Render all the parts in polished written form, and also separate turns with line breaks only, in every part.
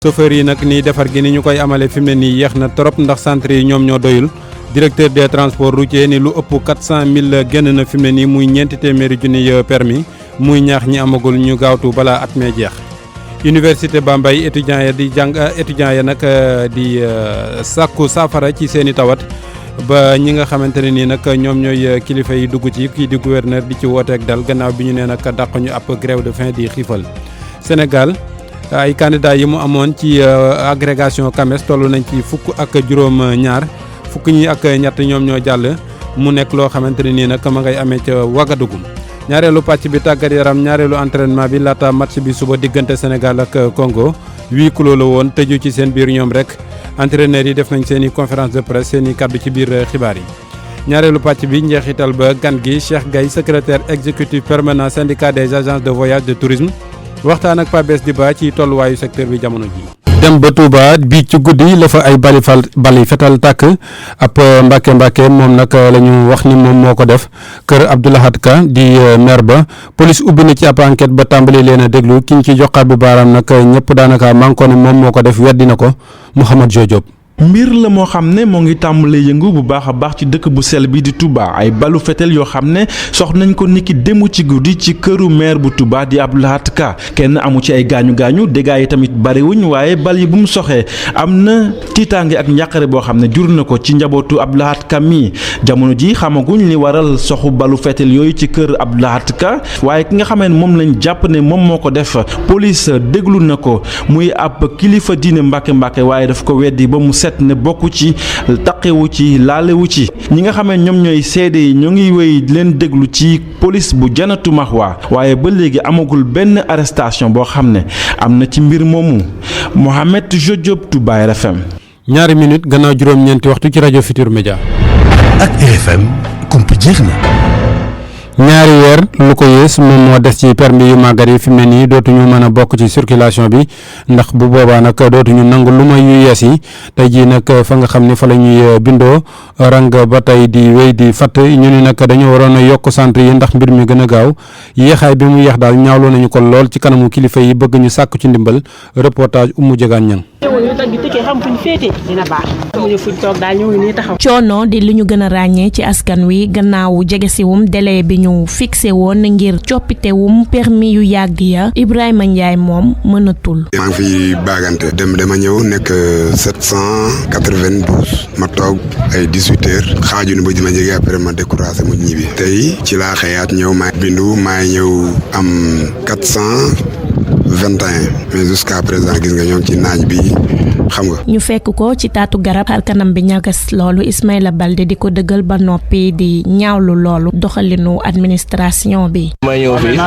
chauffeur yi nag ni defar gi ni ñu koy amale fi mu ne nii yéex na trop ndax centre yi ñoom ñoo doyul directeur des transports routiers ni lu ëpp 400 000 génn na fi mu ne nii muy ñeenti téeméeri junni permis muy ñaax ñi amagul ñu gaawtu balaa at mee jeex. Université Bambey étudiants ya di jàng étudiants ya nag di sàkku saafara ci seen i tawat ba ñi nga xamante ne nii nag ñoom ñooy kilifa yi dugg ci kii di gouverneur di ci wooteek dal gannaaw bi ñu nee nag dàq ñu ab grève de faim di xiifal. Sénégal ay candidats yi mu amoon ci agrégation CAMES toll nañ ci fukk ak juróom-ñaar fukk ñi ak ñett ñoom ñoo jàll mu nekk loo xamante ne nii nag ma ngay amee ca Ouagadougou. ñaareelu pàcc bi tàggat yaram ñaareelu entraînement bi laata match bi suba diggante Sénégal ak Congo 8 kilos la woon tëju ci seen biir ñoom rek entraîneurs yi def nañ seen i conférence de presse seen i kàddu ci biir xibaar yi. ñaareelu pàcc bi njeexital ba gan gi Cheikh Gaye secrétaire exécutif permanent syndicat des agences de voyage de tourisme waxtaan ak Pabes Diba ci tolluwaayu secteur bi jamono ji. dem ba Touba bii ci guddi la fa ay bali fetal tàkk ab Mbàkke moom nag la ñu wax ni moom moo ko def kër Abdoulahat Ka di maire ba police ubbi na ci ab enquête ba tàmbali leen a déglu ki ñu ci joxaat bu baaraam nag ñëpp daanaka maa ngi ko ne moom moo ko def weddi na ko Mouhamed Diop.
mbir la moo xam ne moo ngi tàmbalee yëngu bu baax a baax ci dëkk bu sell bi di Touba ay balu fetel yoo xam ne sox nañ ko niki démb ci guddi ci këru maire bu Touba di Abdou Lahad Ka kenn amu ci ay gaañu dégâts yi tamit bariwuñ waaye bal yi bu mu soxee am na tiitaange ak njàqare boo xam ne jur na ko ci njabootu Abdou Lahad Ka mi jamono ji xamaguñ li waral soxu balu fetel yooyu ci kër Abdou Lahad Ka waaye ki nga xamee ne moom lañ jàpp ne moom moo ko def police déglu na ko muy ab kilifa diine Mbàkke waaye daf ko weddi ba mu ne bokku ci taqewu ci laalewu ci ñi nga xamee ñoom ñooy seede yi ñoo ngi wéy leen déglu ci police bu Janatu Mahwa waaye ba léegi amagul benn arrestation boo xam ne am na ci mbir moomu Mohamed Diop Touba RFM.
ñaari minute gannaaw juróom-ñeenti waxtu ci rajo Futur Média.
ak RFM kumpa jeex na.
ñaari weer lu ko yées moom moo des ci permis yu màggat yi fi mu ne nii dootuñu mën a bokk ci circulation bi ndax bu boobaa nag dootuñu nangu lu may yu yees yi tey jii nag fa nga xam ni fa la ñuy bindoo rang ba tey di wéy di fatt ñu ni nag dañoo waroon a yokk centre yi ndax mbir mi gën a gaaw yéexaay bi mu yeex daal ñaawloo nañu ko lool ci kanamu kilifa yi bëgg ñu sàkku ci ndimbal reportage Oumou Diegane Niang.
coono di li ñu gën a ràññee ci askan wi gannaaw jegesiwum délai bi ñu fixé woon ngir coppitewum permis yu yàgg ya Ibrahima Ndiaye moom mënatul.
maa ngi fi baagante dama ñëw nekk 792 ma toog ay 18 heures xaaju ni ba ji ma jege après ma découragé mu ñibbi tey ci laa xëyaat ñëw maa bindu maa ñëw am 421 mais jusqu'à présent gis nga ñoom ci naaj bi xam nga.
ñu fekk ko ci taatu garab xar kanam bi ñagas loolu Ismaïla Balde di ko dëggal ba noppi di ñaawlu loolu doxalinu administration bi.
may ñëw fii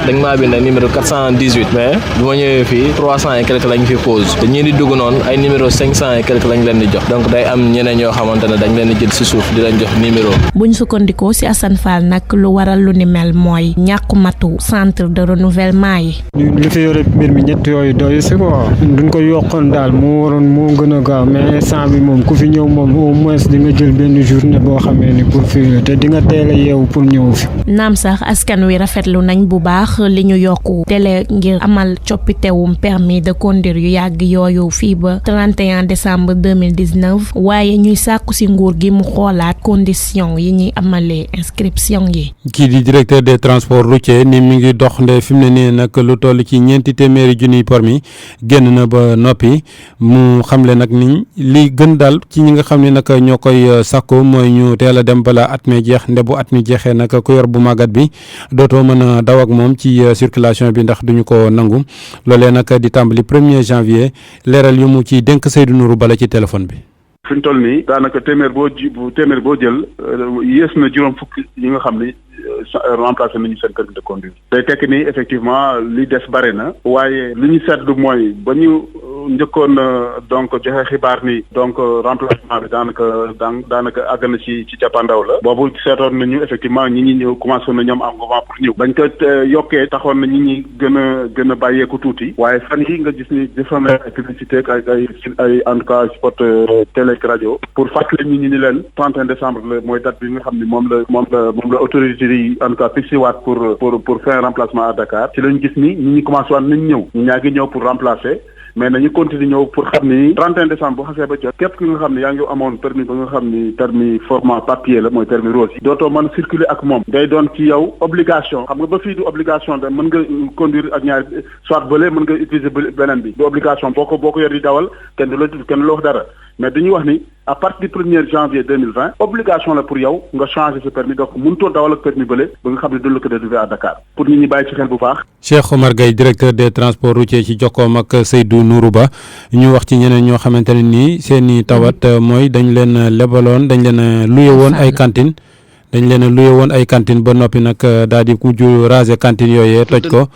dañ maa bind numéro 418 mais bu ma ñëwee fii 300 et quelque lañ fi pose te ñii di dugg noonu ay numéro 500 et quelque lañ leen di jox donc day am ñeneen ñoo xamante ne dañ leen di jël si suuf di leen jox numéro.
buñ sukkandikoo si Assane Fall nag lu waral lu ni mel mooy ñàkku matu centre de renouvellement yi.
li fi yore mbir mi ñett yooyu doy si quoi duñ ko yokkoon daal moo waroon moo gën a gaaw mais instant bi moom ku fi ñëw moom au moins di nga jël benn journée boo xamee ni pour fii te di nga teel a yeewu pour ñëw fi.
naam sax askan wi rafetlu nañ bu baax li ñu yokku délai ngir amal coppitewum permis de conduire yu yàgg yooyu fii ba 31 décembre 2019 waaye ñuy sàkku si nguur gi mu xoolaat condition yi ñuy amalee inscription yi.
kii di directeur des transports routiers ni mi ngi dox nde fi mu ne nii nag lu toll ci ñeenti téeméeri junniy permis génn na ba noppi mu xamle nag ni li gën daal ci ñi nga xam ne nag ñoo koy sàkku mooy ñu teel a dem balaa at mi jeex nde bu at mi jeexee nag ku yor bu màggat bi dootoo mën a daw ak moom ci circulation bi ndax duñu ko nangu loolee nag di tàmbali 1er janvier leeral yu mu ci dénk Seydou Nourou Bala ci téléphone bi.
fi ñu toll nii daanaka téeméer boo jël yées na juróom fukk yi nga xam ni remplacé nañu seen permis de conduire. day tekk ni effectivement li des bare na waaye li ñu seetlu mooy ba ñu njëkkoon donc joxe xibaar ni donc remplacement bi daanaka àgg na ci cappaandaw la boobu seetoon nañu effectivement ñi ñëw commencé na ñoom engouement pour ñëw bañ ko yokkee taxoon na ñi ñi gën a bàyyeeku tuuti waaye fan yi nga gis ni defoon na publicité ak ay en tout cas spot télé rajo pour fàttali ñi ni leen 31 décembre la mooy date bi nga xam ni moom la autorité yi en tout cas fixé waat pour faire un remplacement à Dakar ci lañ gis ni ñi commencé waat nañ ñëw ñi ñaa ngi ñëw pour remplacer mais nañu continuer ñëw pour xam ni 31 décembre bu xasee ba jot képp ki nga xam ne yaa ngi amoon permis ba nga xam ni permis format papier la mooy permis rose yi dootoo mën a circuler ak moom day doon ci yow obligation xam nga ba fii du obligation da mën nga conduire ak ñaari soit bële mën nga utiliser beneen bi du obligation boo ko yor di dawal kenn du la wax dara mais dañuy wax ni à partir du 1er janvier 2020 obligation la pour yow nga changer sa permis donc mënutoo dawal ak permis bële ba nga xam ne du la ko délivré à Dakar pour nit ñi bàyyi ci xel bu baax.
Cheikh Omar Gueye directeur des transports routiers ci jokkoom ak Seydou Nourou Ba ñu wax ci ñeneen ñoo xamante ne nii seen i tawat mooy dañ leen lebaloon dañ leen luye woon ay cantine dañ leen luye woon ay cantine ba noppi nag daal di mujj raser cantine yooyee toj ko.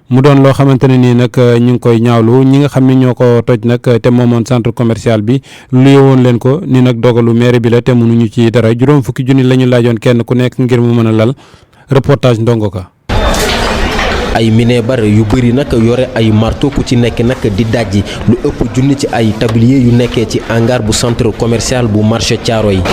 mu doon loo xamante ne nii nag ñu ngi koy ñaawlu ñi nga xam ne ñoo ko toj nag te moomoon centre commercial bi luye woon leen ko ni nag dogalu maire bi la te mënuñu ci dara juróom fukki junni la ñu laajoon kenn ku nekk ngir mu mën a lal reportage Ndongo Ka.
ay minebar yu bëri nag yore ay marteau ku ci nekk nag di dajji lu ëpp junni ci ay tablier yu nekkee ci hangar bu centre commercial bu marché Thiaroye yi.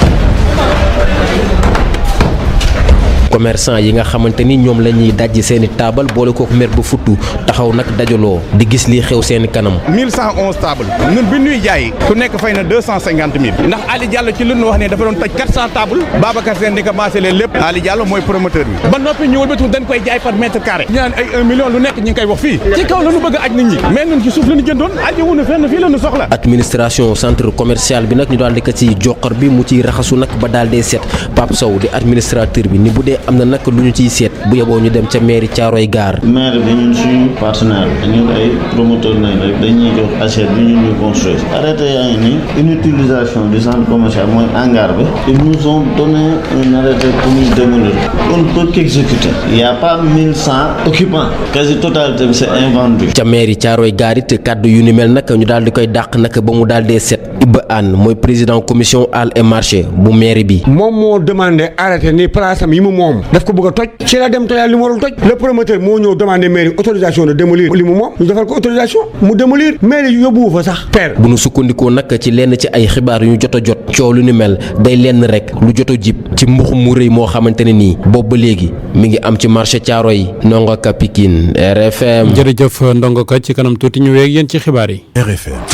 commerçant yi nga xamante ni ñoom la ñuy dajji seeni taabal boole kook mer ba futtu taxaw nag dajaloo di gis lii xew seeni kanam.
1111 table ñun bi ñuy jaay ku nekk fay na 250 000 ndax Ali Diallo ci lu ñu wax ne dafa doon toj 400 table Babacar Sène di ko maasee leen lépp Ali Diallo mooy promoteur bi ba noppi ñu wëlbatu dañ koy jaay par mètre carré ñu naan ay 1 million lu nekk ñu ngi koy wax fii ci kaw la ñu bëgg a aj nit ñi mais ñun ci suuf la ñu jëndoon aji wuñu fenn fii la ñu soxla.
administration centre commercial bi nag ñu daal di ko ci joxor bi mu ciy raxasu nag ba daal dee seet Pape Sow di administrateur bi ni bu dee am na nag lu ñu ciy seet bu yeboo ñu dem ca mairie Thiaroye Gare.
maire bi ñun suñu partenaire ñun ay promoteur nañ rek dañuy jox assiette bi ñun ñu construire arrêté yaa ngi nii inutilisation du centre commercial mooy hangar bi ils nous ont donné un arrêté pour ñu démolir on ne peut qu'exécuter il y a pas 1100 occupants quasi totalité bi c'est invendu.
ca mairie Thiaroye Gare it kàddu yu ni mel nag ñu daal di koy dàq nag ba mu daal dee set Iba Anne mooy président commission hall et marché bu mairie bi.
moom moo demandé arrêté ni place am yi mu moom daf ko bëgg a toj ci la dem toyal li mu warul toj le promoteur moo ñëw demandé mairie autorisation de démolir li mu moom ñu defal ko autorisation mu démolir mairie yóbbuwu fa sax père.
bu nu sukkandikoo nag ci lenn ci ay xibaar yu ñu jot a jot coow lu ni mel day lenn rek lu jot a jib ci mbuxum mu rëy moo xamante ne nii boobu ba léegi mi ngi am ci marché Thiaroye yi Ndongo Ka Pikine RFM.
jërëjëf Ndongo Ka ci kanam tuuti ñu weeg yéen ci xibaar yi.
RFM.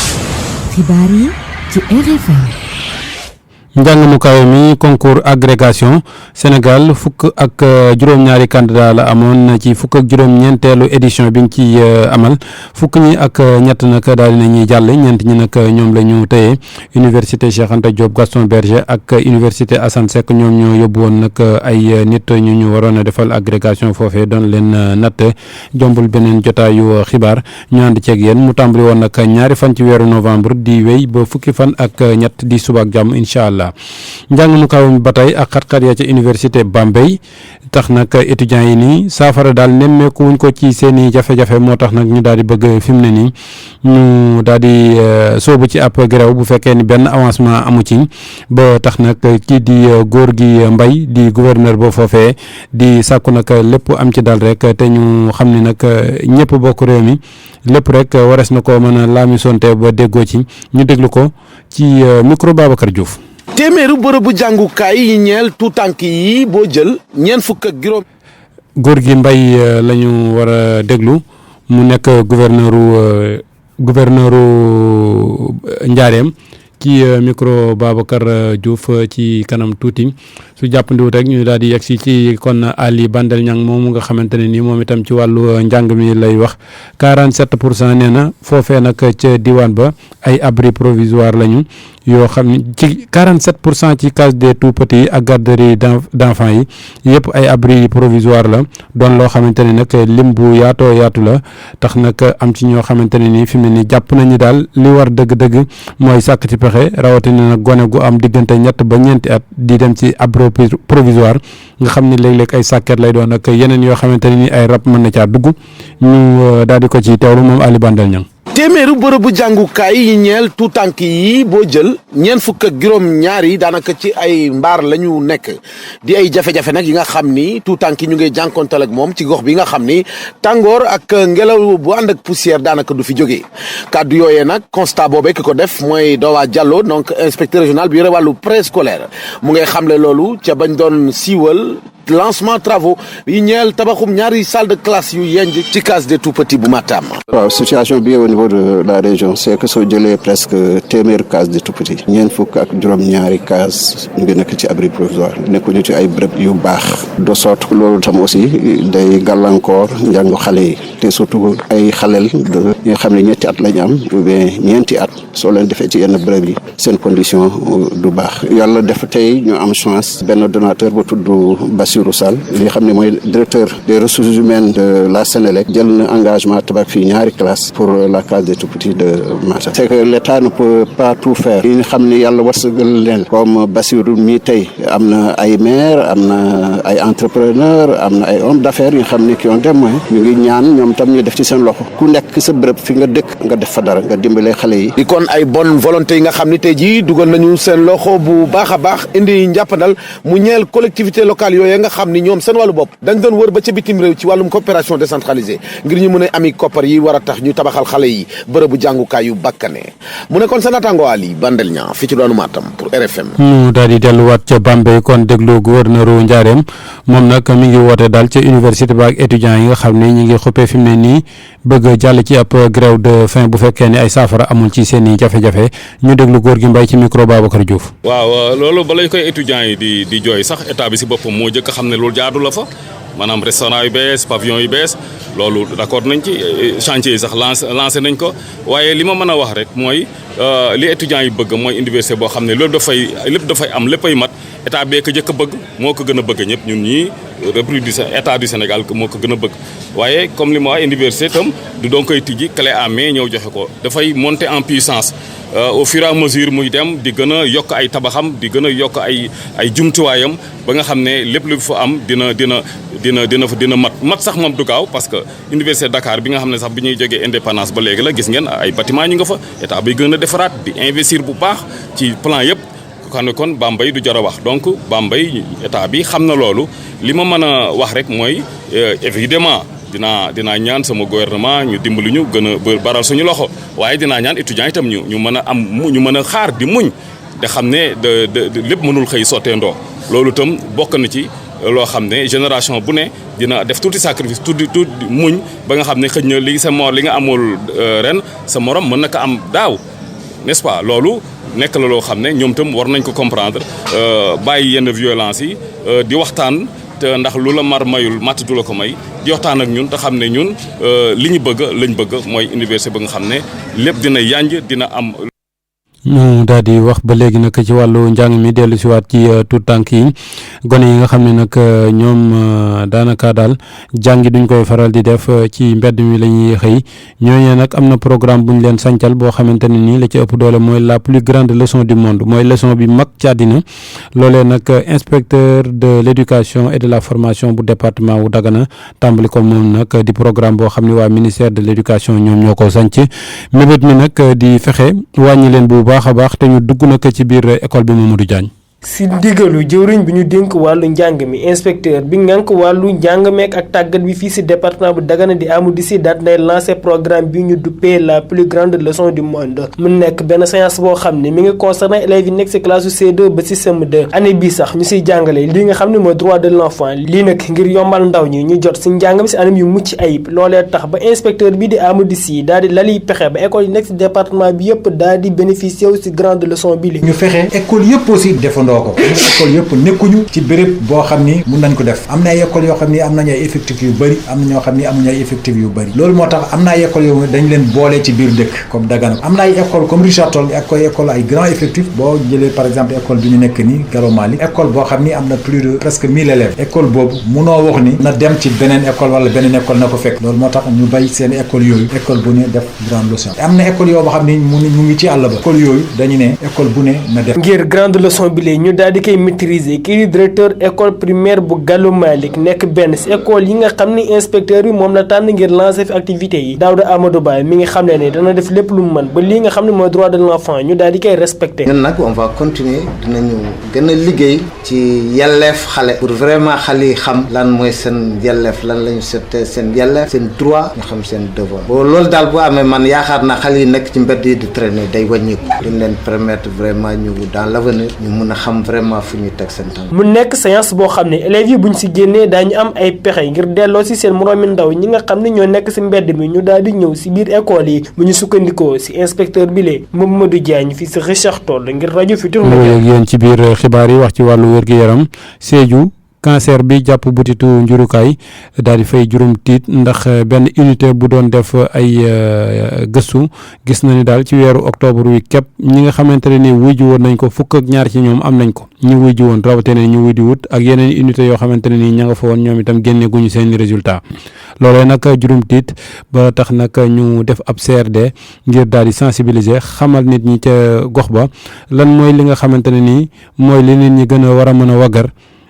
xibaar yi ci RFM.
njàng mu kawe mi concours agrégation Sénégal fukk ak juróom-ñaari candidat la amoon ci fukk ak juróom-ñeenteelu édition bi ñu ci amal fukk ñi ak ñett nag daal di nañuy jàll ñeent ñi nag ñoom la ñu tëye université Cheikh Anta Diop Gaston Berger ak université Assane Seck ñoom ñoo yóbbu woon nag ay nit ñu waroon a defal agrégation foofee doon leen natt jombul beneen jotaayu xibaar ñu ànd ceeg yéen mu tàmbali woon nag ñaari fan ci weeru novembre di wéy ba fukki fan ak ñett di suba ak jàmm incha allah. njàng mu kaw mi ba tey ak xat-xat ya ca université Bambey tax nag étudiants yi nii saafara daal nemmeeku wuñ ko ci seen i jafe-jafe moo tax nag ñu daal di bëgg fi mu ne nii ñu daal di soobu ci ab grève bu fekkee ni benn avancement amu ci ba tax nag kii di góor gi mbay di gouverneur boo foofee di sàkku nag lépp am ci dal rek te ñu xam ne nag ñëpp bokk réew mi lépp rek wares na ko mën a laami sonte ba déggoo ci ñu déglu ko ci micro Babacar Diouf.
téeméeru bërëbu jàngukaay yi ñeel tuutànk yi boo jël ñeent fukk ak juróom.
góor gi mbay la ñu war a déglu mu nekk gouverneuru Njaareem ci micro Babacar Diouf ci kanam tuuti su jàppandiwut rek ñu daal di yegg si ci kon Ali Bandel Niang moomu nga xamante ne ni moom itam ci wàllu njàng mi lay wax 47% nee na foofee nag ca diwaan ba ay abri provisoire lañu yoo xam ne ci 47% ci case des tout petits ak garderie d'enfants yi yëpp ay abri provisoire la doon loo xamante ne nag lim bu yaatoo yaatu la tax nag am ci ñoo xamante ne ni fi mu ne nii jàpp nañu daal li war dëgg-dëgg mooy sàkk ci pexe rawatina nag gone gu am diggante ñett ba ñeenti at di dem ci abri provisoire nga xam ne léeg-léeg ay sàkket lay doon ak yeneen yoo xamante ne ni ay rab mën na caa dugg ñu daal di ko ci teewlu moom Ali Bandel Niang.
téeméeru bërëbu jàngukaay yi ñeel tuutànk yi boo jël ñeent fukk ak juróom ñaar yi daanaka ci ay mbaar la ñu nekk di ay jafe-jafe nag yi nga xam ni tuutànk yi ñu ngi jànkoontal ak moom ci gox bi nga xam ni tàngoor ak ngelaw bu ànd ak poussière daanaka du fi jógee kàddu yooyee nag constat boobee ki ko def mooy Dowa Diallo donc inspecteur régional bi yore wàllu préscolaire mu ngay xamle loolu ca bañ doon siiwal lancement travaux yi ñeel tabaxum ñaari salle de classe yu yenj ci case des tout-petits bu Matam.
waaw situation bi au niveau de la région c'est que soo jëlee presque téeméer case des tout-petits ñeent fukk ak juróom-ñaari case ñu ngi nekk ci abri provisoire nekkuñu ci ay bërëb yu baax de sorte que loolu tam aussi day gàllankoor njàngu xale yi te surtout ay xaleel ñi nga xam ne ñetti at lañ am ou bien ñeenti at soo leen defee ci yenn bërëb yi seen condition du baax yàlla def tey ñu am chance benn donateur bu tudd Bassirou Sall li nga xam ne mooy directeur des ressources humaines de la Sénélec jël na engagement tabax fii ñaari classe pour la case des tout-petits de Matam. C'est que l'État ne peut pas tout faire yi nga xam ne yàlla wërsëgal leen comme Bassirou mi tey am na ay maire am na ay entrepreneur am na ay hommes d'affaires yi nga xam ne qui ont des moyens ñu ngi ñaan ñoom tam ñu def ci seen loxo ku nekk sa bërëb fi nga dëkk nga def fa dara nga dimbale xale yi.
di kon ay bonne volonté yi nga xam ni tey jii dugal nañu seen loxo bu baax a baax indi njàppandal mu ñeel collectivité locale yooyu nga xam ni ñoom seen wàllu bopp dañ doon wër ba ca bitim réew ci wàllum coopération décentralisée ngir ñu mën a ami koppar yi war a tax ñu tabaxal xale yi bërëbu jàngukaay yu bakkane mu nekkoon sa naataango Ali Bandel Niang fii ci doonu Matam pour RFM.
ñu daal di delluwaat ca Bambey kon déglu gouverneur Ndiarème moom nag mi ngi woote daal ca université ba ak étudiants yi nga xam ne ñi ngi xuppee fi mu ne nii bëgg jàll ci ab grève de faim bu fekkee ne ay saafara amul ci seen i jafe-jafe ñu déglu góor gi Mbaye ci micro Babacar Diouf.
waaw loolu ba lañ koy étudiants yi di jooy sax état bi si boppam moo jëkk xam ne loolu jaadu la fa maanaam restaurant yu bees pavillon yu bees loolu d'accord nañ ci chantier yi sax lancé nañ ko waaye li ma mën a wax rek mooy li étudiants yi bëgg mooy université boo xam ne loolu lépp dafay am léppay mat état bee ko jëkk a bëgg moo ko gën a bëgg ñëpp ñun ñii république état du Sénégal moo ko gën a bëgg waaye comme li ma wax université tam du doon koy tijji clé en main ñëw joxe ko dafay monter en puissance au fur et à mesure muy dem di gën a yokk ay tabaxam di gën a yokk ay jumtuwaayam ba nga xam ne lépp lu fa am dina mat sax moom du gaaw parce que université Dakar bi nga xam ne sax bi ñuy jógee indépendance ba léegi la gis ngeen ay bâtiment ñu nga fa état bi gën a defaraat di investir bu baax ci plan yëpp kon Bambey du jar a wax donc Bambey état bi xam na loolu li ma mën a wax rek mooy évidemment dinaa ñaan sama gouvernement ñu dimbali ñu gën a baral suñu loxo waaye dinaa ñaan étudiants itam ñu mën a xaar di muñ te xam ne lépp mënul xëy sotteendoo loolu itam bokk na ci loo xam ne génération bu ne dina def tuuti sacrifice tuuti muñ ba nga xam ne xëj na li nga amul ren sa morom mën na ko am daaw n'est-ce pas loolu nekk la loo xam ne ñoom itam war nañ ko comprendre bàyyi yenn violence yi di waxtaan te ndax lu la mar mayul matt du la ko may di waxtaan ak ñun te xam ne ñun li ñu lañ bëgg mooy université ba nga xam ne lépp dina yanj dina am.
ñu daal di wax ba léegi nag ci wàllu njàng mi dellu si waat ci tout tànk yi gone yi nga xam ne nag ñoom daanaka daal jàngi duñ koy faral di def ci mbedd mi la ñuy xëy ñooñu nag am na programme bu ñu leen sancal boo xamante ne nii la ci ëpp doole mooy la plus grande leçon du monde mooy leçon bi mag ci àddina loolee nag inspecteur de l'éducation et de la formation bu département wu Dagana tàmbali ko moom nag di programme boo xam ne waa ministère de l'éducation ñoom ñoo ko sanc mébét mi nag di fexe wàññi leen bu baax a baax te ñu dugg na ko ci biir école bi Mamadou Diagne.
si ndigalu jëwriñ bi ñu dénk wàllu njàng mi inspecteur bi ngànk wàllu njàng meek ak tàggat bi fii si département bu Dagana di Amadou Sy daat nay lancé programme bi ñu duppee la plus grande leçon du monde mu nekk benn séance boo xam ne mi ngi concerné élèves yi nekk si classe C2 ba si CM2 année bii sax ñu siy jàngale li nga xam ne mooy droit de l'enfant lii nag ngir yombal ndaw ñi ñu jot si njàng mi si anam yu mucc ayib loolee tax ba inspecteur bi di Amadou Sy daal di laliy pexe ba école yi nekk si département bi yëpp daal di bénéficier wu si grande leçon bi li
ñu fexe école yëpp aussi defandoo ko école yëpp nekkuñu ci béréb boo xam ni mun nañ ko def am na ay école yoo xam ni am nañu ay effectifs yu bëri am na ñoo xam ni amuñu ay effectifs yu bëri loolu moo tax am na ay école yoo dañ leen boole ci biir dëkk comme Dagana am na ay école comme Richard Toll école ay grand effectif boo jëlee par exemple école bi ñu nekk nii Garo Mali école boo xam ni am na plus de presque 1000 élèves école boobu munoo wax ni na dem ci beneen école wala beneen école na ko fekk loolu moo tax ñu bay seen école yooyu école bu ne def grande leçon am na école yoo boo xam ni ñu ngi ci àll ba école yooyu dañu ne école bu ne na def
ngir grande leçon bi ñu daal di koy maîtriser kii di directeur école primaire bu Gallo Malick nekk benn si école yi nga xam ni inspecteur bi moom la tànn ngir lancer fi activités yi Daouda Amadou Ba mi ngi xam ne dana def lépp lu mu mën ba lii nga xam ne mooy droit de l'enfant ñu daal di koy respecter.
ñun nag on va continuer dinañu gën a liggéey ci yelleef xale pour vraiment xale yi xam lan mooy seen yelleef lan lañu seetee seen yelleef seen droit ñu xam seen devoir boo loolu daal bu amee man yaakaar naa xale yi nekk ci mbedd yi di traîner day wàññiku duñ leen permettre vraiment ñu dans l'avenir ñu mun a xam vraiment fu ñuy teg seen tànk.
mu nekk séance boo xam ne élèves yi buñ si génnee daañu am ay pexe ngir delloo si seen moroomi ndaw ñi nga xam ne ñoo nekk si mbedd mi ñu daal di ñëw si biir école yi bu ñu sukkandikoo si inspecteur bi lee Mamadou Diagne fii si Richard Toll ngir rajo Futurs Médias.
yéen ci biir xibaar yi wax ci wàllu wér-gu-yaram Sédhiou cancer bi jàpp butitu njurukaay daal di fay juróom tiit ndax benn unité bu doon def ay gëstu gis na ni daal ci weeru octobre wi képp ñi nga xamante ne ni wuy ji woon nañ ko fukk ak ñaar ci ñoom am nañ ko ñi wuy ji woon rawatina ñu wuy di wut ak yeneen unité yoo xamante ne ni ña nga fa woon ñoom itam génne guñu seen résultat loolee nag juróom tiit ba tax nag ñu def ab CRD ngir daal di sensibiliser xamal nit ñi ca gox ba lan mooy li nga xamante ne nii mooy li nit ñi gën a war a mën a waggar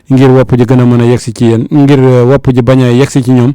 ngir wopp ji gën a mën a yegsi ci yéen ngir wopp ji bañ a yegsi ci ñoom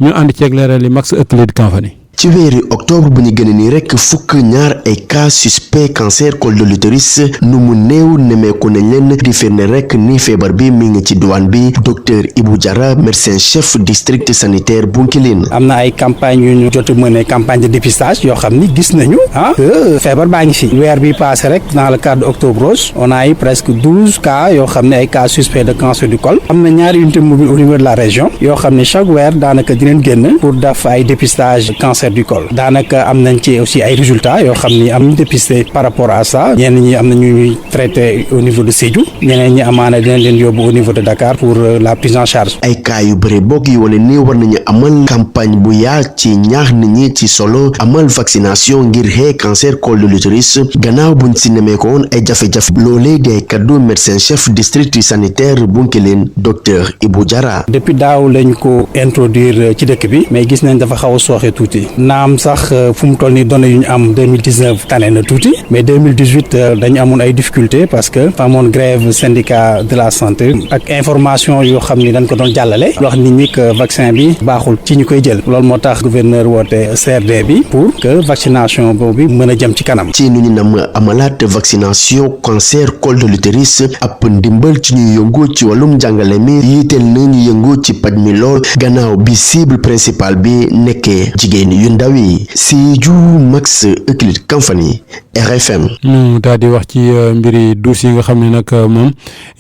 ñu ànd ceeg leeral li Max Euclide Kamfani.
ci weeri octobre bu ñu gën a nii rek fukk ñaar ay cas suspect cancer col de l'utérus nu mu néew nemeeku nañ leen di firnde rek ni feebar bi mi ngi ci douane bi docteur Ibou Diarra médecin chef district sanitaire Bounkiling.
am na ay campagne yu ñu jot a mené campagne de dépistage yoo xam ni gis nañu que feebar baa ngi fi weer bi passé rek dans le cadre de Octobre Rose on a eu presque 12 cas yoo xam ne ay cas suspect de cancer du col am na ñaari unité mobile au niveau de la région yoo xam ne chaque weer daanaka dinañ génn pour def ay dépistage cancer du col daanaka am nañ ci aussi ay résultats yoo xam ni am nañ dépisté par rapport à ça ñenn ñi am na ñuy traité au niveau de Sédhiou ñeneen ñi amaana dinañ leen yóbbu au niveau de Dakar pour la prise en charge.
ay cas yu bëri bokk yi wane ni war nañu amal campagne bu yaa ci ñaax nit ñi ci solo amal vaccination ngir xee cancer col de l'utérus gannaaw buñ si nemee ko woon ay jafe-jafe loolee di ay kaddu médecin chef district sanitaire Bounkiling docteur Ibou Diarra.
depuis daaw lañ ko introduire ci dëkk bi mais gis nañ dafa xaw a sooxe tuuti naam sax fu mu toll nii données yu ñu am 2019 tane na tuuti mais 2018 dañu amoon ay difficultés parce que fa amoon grève syndicat de la santé ak information yoo xam ni dañ ko doon jàllale wax nit ñi que vaccin bi baaxul ci ñu koy jël loolu moo tax gouverneur woote CRD bi pour que vaccination boobu mën a jëm ci kanam.
ci nu ñu nam amalaat vaccination cancer col de l'utérus ab ndimbal ci ñuy yëngu ci wàllum jàngale mi yitteel na ñu yëngu ci paj mi lool gannaaw bi cible principale bi nekkee jigéen yu ndaw yi Sédhiou Max Euclide Kamfani RFM.
ñu daal di wax ci mbiri douche yi nga xam ne nag moom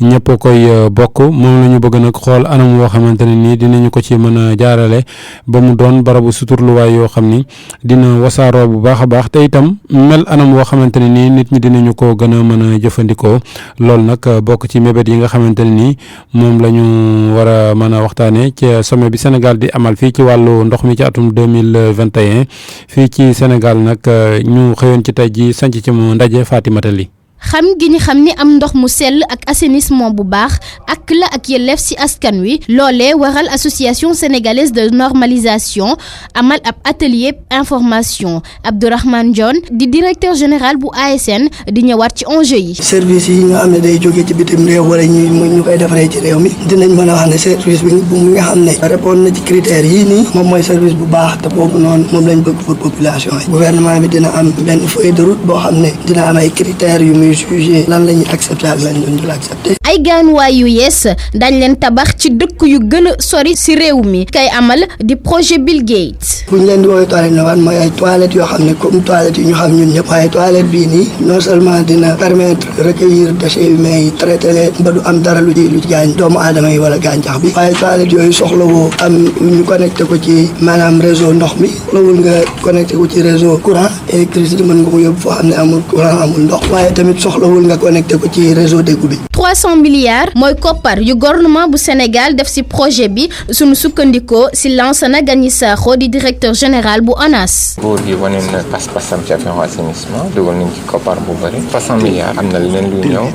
ñëpp a koy bokk moom la ñu bëgg nag xool anam woo xamante ne nii dinañu ko ci mën a jaarale ba mu doon barabu suturluwaay yoo xam ni dina wasaaroo bu baax a baax te itam mel anam woo xamante ne nii nit ñi dinañu ko gën a mën a jëfandikoo loolu nag bokk ci mébét yi nga xamante ne nii moom la ñu war a mën a waxtaanee ci sommet bi Sénégal di amal fii ci wàllu ndox mi ci atum 2021 fii ci Sénégal nag ñu xëyoon ci tey ji sanc ci mu ndaje Fatimata Li
xam gi ñu xam ni am ndox mu sell ak assainissement bu baax ak la ak yelleef ci askan wi loolee waral association sénégalaise de normalisation amal ab atelier information Abdourahmane Dione di directeur général bu ASN di ñëwaat ci enjeu yi.
service yi nga xam ne day jóge ci bitim réew wala ñu koy defaree ci réew mi dinañ mën a wax ne service bi nga xam ne répondre na ci critères yii nii moom mooy service bu baax te boobu noonu moom lañ bëgg pour population yi. gouvernement bi dina am benn feuille de route boo xam ne dina am ay critères yu muy jugé lan la ñuy accepté ak lan lañ dul accepté.
ay gaanuwaay yu yees dañ leen tabax ci dëkk yu gën a sori ci réew mi kay amal di projet Bill Gates.
fu ñu leen di woowee toilette na waan mooy ay toilettes yoo xam ne comme toilettes yi ñu xam ñun ñëpp waaye toilette bii nii non seulement dina permettre recueillir déchets humains yi traité leen ba du am dara lu ci gaañ doomu aadama yi wala gàncax bi waaye toilettes yooyu soxlawoo am ñu connecté ko ci maanaam réseau ndox mi soxlawul nga connecté ko ci réseau courant électricité mën nga ko yóbbu foo xam ne amul courant amul ndox waaye tamit soxlawul nga connecté ko ci réseau d'égout bi.
300 milliards mooy koppar yu gouvernement bu Sénégal def ci projet bi suñu sukkandikoo ci Lansana Gagny Sakho di directeur général bu ONAS.
nguur gi wane na pas-pasam ci affaire assainissement dugal nañ ci koppar bu bëri 300 milliards am na leneen luy ñëw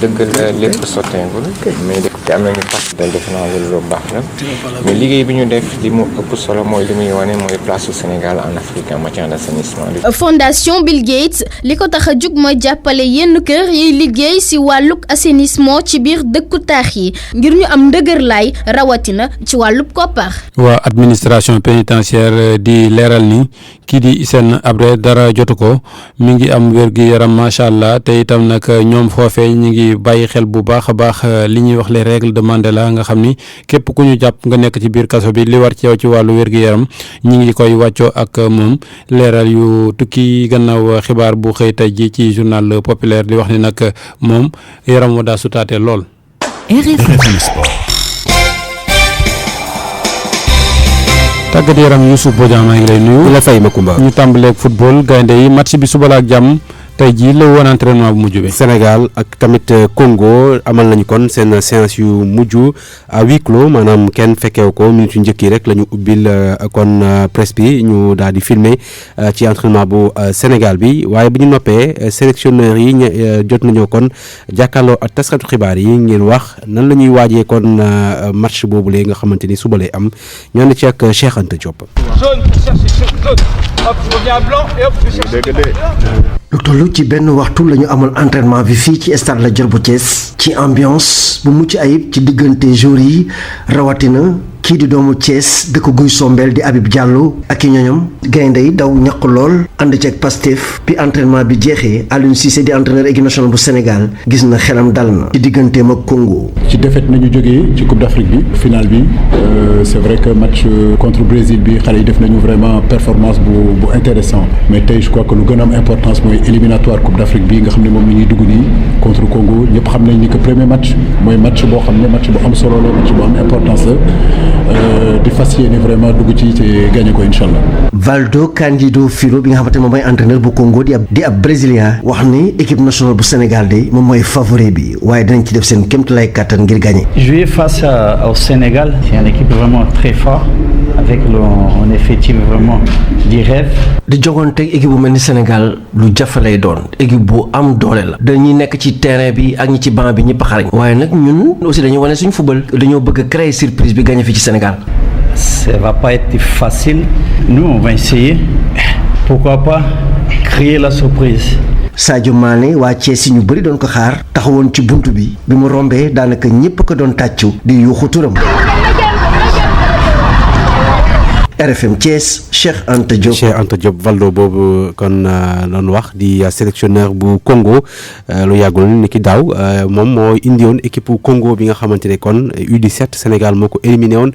dëgg la lépp sotteegul mais te am nañu pas day def naa loolu baax la mais liggéey bi ñu def li mu ëpp solo mooy li muy wane mooy place su Sénégal en Afrique en matière d'assainissement.
Fondation Bill Gates li ko tax a jug mooy jàppale yenn kër yiy liggéey ci wàllug assainissement ci biir dëkku taax yi ngir ñu am ndëgër laay rawatina ci wàllub koppar.
waa administration pénitentiaire di leeral ni kii di Hissène Habré dara jotu ko mi ngi am wér-gu-yaram macha allah te itam nag ñoom foofee ñu ngi bàyyi xel bu baax a baax li ñuy wax les règles de Mandela nga xam ni képp ku ñu jàpp nga nekk ci biir kaso bi li war ci yow ci wàllu wér-gu-yaram ñi ngi koy wàccoo ak moom leeral yu tukki gannaaw xibaar bu xëy tey ji ci journal populaire populaire di wax ni nag moom yaram wa daa sutaatee lool.
RFM Sport.
tàggat yaram Youssouf Bodian maa ngi lay nuyu.
la fay Makumba.
ñu tàmbaleeg football gaynde yi match bi suba la ak jàmm tey jii la woon entraînement bu mujj bi.
Sénégal ak tamit Congo amal nañu kon seen séance yu mujj à huis clos maanaam kenn fekkeew ko minute yu njëkk yi rek la ñu ubbil kon presse bi ñu daal di filmer ci entraînement bu Sénégal bi waaye bu ñu noppee sélectionneurs yi jot nañoo kon jàkkaarloo ak taskatu xibaar yi ngeen wax nan la ñuy waajee kon match boobu lee nga xamante ni suba lay am ñoo ne ci ak Cheikh Anta Diop.
lu toll ci benn waxtu la ñu amal entraînement bi fii ci stade Lat Dior bu Thiès ci ambiance bu mucc ayib ci diggante joueurs yi rawatina kii di doomu Thiès dëkk Guy Sombel di Habib Diallo ak i ñoñom gaynde yi daw ñaq lool ànd ceeg Pastef bi entraînement bi jeexee Aliou Cissé di entraîneur équipe nationale bu Sénégal gis na xelam dal na ci digganteem ak Congo.
ci défaite nañu jógee ci Coupe d'Afrique bi finale bi c'est vrai que match contre Brésil bi xale yi def nañu vraiment performance bu intéressant mais tey je crois que lu gën a am importance mooy éliminatoire Coupe d'Afrique bi nga xam ne moom la ñuy dugg nii contre Congo ñëpp xam nañ ni que premier match mooy match boo xam ne match bu am solo la match bu am importance la di fas yéene vraiment dugg ci te gagné ko incha allah.
Valdo Candido Filo bi nga xamante ne moom mooy entraîneur bu Congo di ab brésilien wax ni équipe nationale bu Sénégal de moom mooy favori bi waaye dinañ ci def seen kéemtalaay kàttan ngir gagné.
Jouer face au Sénégal c'est une équipe vraiment très forte avec un effectif vraiment du rêve.
di jogonte équipe bu mel ni Sénégal lu jafe lay doon équipe bu am doole la dañuy nekk ci terrain bi ak ñi ci banc bi ñëpp xarañ waaye nag ñun aussi dañuy wane suñu football dañoo bëgg a créer surprise bi gagné fii ci Sénégal.
Ça va pas être facile. Nous, on va essayer. Pourquoi pas créer la surprise.
Sadio Mané waa Thiès ñu bëri doon ko xaar taxawoon ci buntu bi mu rombee daanaka ñëpp ko doon tàccu di yuuxu turam. RFM Thiès Cheikh Anta Diop.
Cheikh Anta Diop Valdo boobu kon doon wax di sélectionneur bu Congo lu yàggul ni ki daaw moom moo indi woon équipe Congo bi nga xamante ne kon U17 Sénégal moo ko éliminé woon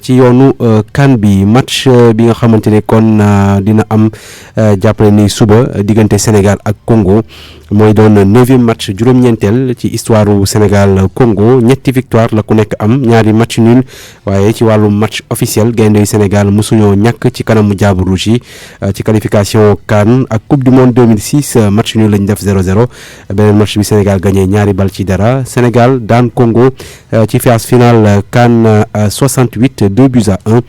ci yoonu CAN bi match bi nga xamante ne kon dina am jàppale ni suba diggante Sénégal ak Congo mooy doon 9e match juróom-ñeenteel ci histoire Sénégal Congo ñetti victoire la ku nekk am ñaari match nul waaye ci wàllu match officiel gaynde yu Sénégal mosuñoo ñàkk ci kanamu Diable Rouge yi ci qualification CAN ak coupe du monde 2006 match nul lañ def 0-0 beneen match bi Sénégal gagné ñaari bal ci dara Sénégal daan Congo ci phase finale CAN 68 2-1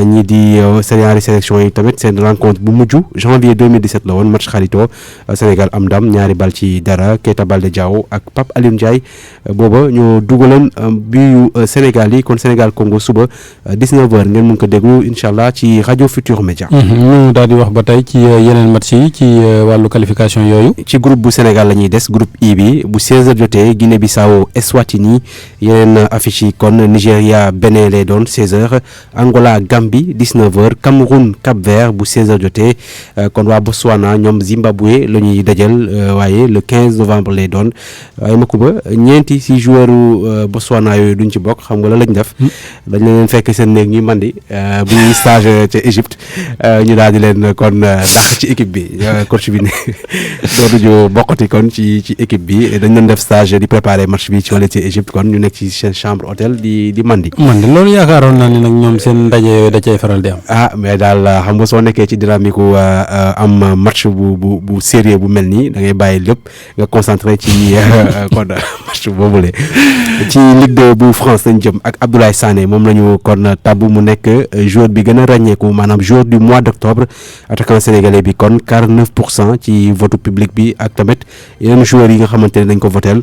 ñii di ñaari sélection yi tamit seen rencontre bu mujj janvier 2017 la woon match xarito Sénégal am ndam ñaari bal ci dara Keita Baldé Diao ak Pape Alioune Ndiaye booba ñoo dugaloon biu Sénégal yi kon Sénégal Congo suba 19h ngeen mun ko déglu incha allah ci rajo Futur Média.
ñu daal di wax ba tey ci yeneen match yi ci wàllu qualification yooyu.
ci groupe bu Sénégal la ñuy des groupe I bi bu 16h jotee Guinée Bissau Eswatini yeneen affiche yi kon Nigéria Bénin lay doon 16h Angola Gambie 19h Cameroun Cap Vert bu 16h jotee kon waa Botswana ñoom Zimbabwe la ñuy dajal waaye le 15 novembre lay doon waaye Makuba ñeenti si joueur Botswana yooyu duñ ci bokk xam nga la lañ def. dañ leen fekk seen néeg ñuy mandi bu ñuy stage ca Égypte ñu daal di leen kon dàq ci équipe bi coach bi ne dootuñu bokkati kon ci équipe bi dañ doon def stage di préparer match bi ci wàllu ci Égypte kon ñu nekk ci seen chambre hôtel di mandi.
loolu yaakaaroon naa ne nag ñoom seen ndaje yooyu da cay faral di am.
mais daal xam nga soo nekkee ci dynamique am match bu sérieux bu mel nii da ngay bàyyi lépp nga concentré ci kon match boobule. ci Ligue 2 bu France lañ jëm ak Abdoulaye Sané moom la ñu kon tabbu mu nekk joueur bi gën a ràññeeku maanaam joueur du mois d'octobre attaquant sénégalais bi kon 49% ci vote public bi ak tamit yeneen joueurs yi nga xamante ne dañ ko votel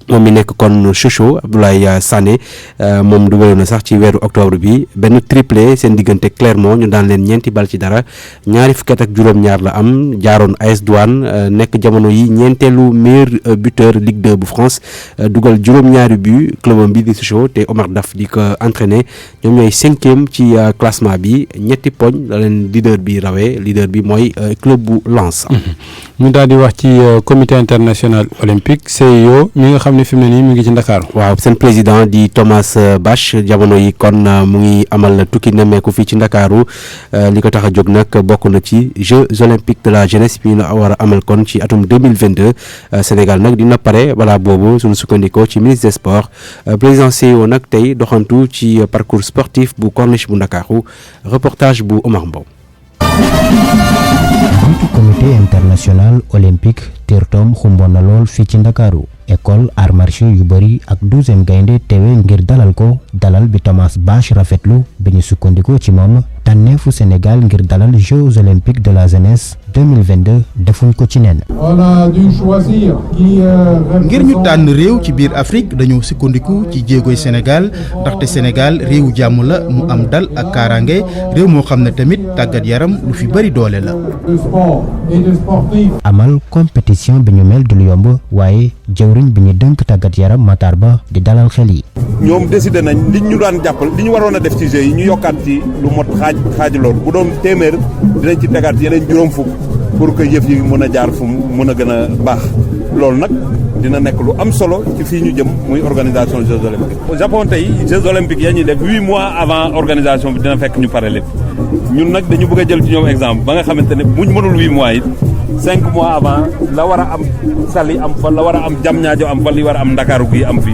moom mi nekk kon Chocho Abdoulaye Sané moom dugaloon na sax ci weeru octobre bi benn triplé seen diggante Clermont ñu daan leen ñeenti bal ci dara ñaari fukki at ak juróom-ñaar la am jaaroon AS Douane nekk jamono yi ñeenteelu meilleur buteur Ligue 2 bu France dugal juróom-ñaari but clubam bi di Chocho te Omar Daf di ko entraîné ñoom ñooy 5e ci classement bi ñetti poñ la leen leader bi rawee leader bi mooy club bu Lens.
ñu daal di wax ci comité international olympique CIO mi nga xam xam ne fi mu ne nii mu ngi ci Ndakaaru.
waaw seen président di Thomas Bach jamono yi kon mu ngi amal tukki nemmeeku fii ci Ndakaaru li ko tax a jóg nag bokk na ci Jeux olympiques de la jeunesse bi la war a amal kon ci atum 2022 Sénégal nag dina pare balaa boobu suñu sukkandikoo ci ministre des sports président CEO nag tey doxantu ci parcours sportif bu Corniche bu Ndakaaru reportage bu Omar Mbow.
buntu comité international olympique tertoom xumboon na lool fii ci Ndakaaru école arts martiaux yu bëri ak 12e gaynde teewe ngir dalal ko dalal bi Thomas Bach rafetlu bi ñu sukkandikoo ci moom tànneefu Sénégal ngir dalal Jeux olympiques de la jeunesse 2022 defuñ ko ci nen.
On a dû choisir ngir ñu tànn réew ci biir Afrique dañoo sukkandiku ci jéegoy Sénégal ndaxte Sénégal réewu jàmm la mu am dal ak kaaraange réew moo xam ne tamit tàggat yaram lu fi bëri doole la.
amal compétition bi ñu mel du lu yomb waaye jëwriñ bi ñu dënk tàggat yaram Matar Ba di dalal xel yi.
ñoom décidé nañ li ñu daan jàppal li ñu waroon a def ci Jeux yi ñu yokkaat ci lu mot xaaj loolu bu doon téeméer dinañ ci tegaat yeneen juróom fukk pour que yëf yi mën a jaar fu mu mën a gën a baax loolu nag dina nekk lu am solo ci fii ñu jëm muy organisation Jeux olympiques. au Japon tey Jeux olympiques yaa ñuy def 8 mois avant organisation bi dina fekk ñu pare lépp ñun nag dañu bëgg a jël ci ñoom exemple ba nga xamante ne buñ mënul 8 mois it 5 mois avant la war a am Saly am fa la war a am Diamniadio am fa li war a am Ndakaaru gi am fi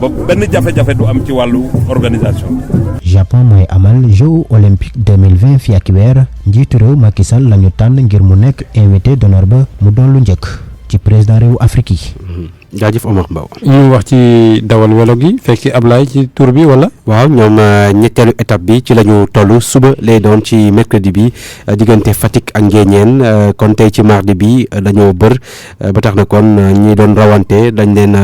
ba benn jafe-jafe du am ci wàllu organisation.
Japon mooy amal Jeux olympiques 2020 fii ak weer njiitu réew Macky Sall la ñu tànn ngir mu nekk invité d'honneur ba mu doon lu njëkk ci président réewu Afrique yi.
jaajëf Omar Mbaw.
ñu wax ci dawal welo gi fekk Ablaye ci tour bi wala.
waaw ñoom ñetteelu étape bi ci la ñu toll suba lay doon ci mercredi bi diggante Fatick ak Nguéniène kon tey ci mardi bi dañoo bër ba tax na kon ñi doon rawante dañ leen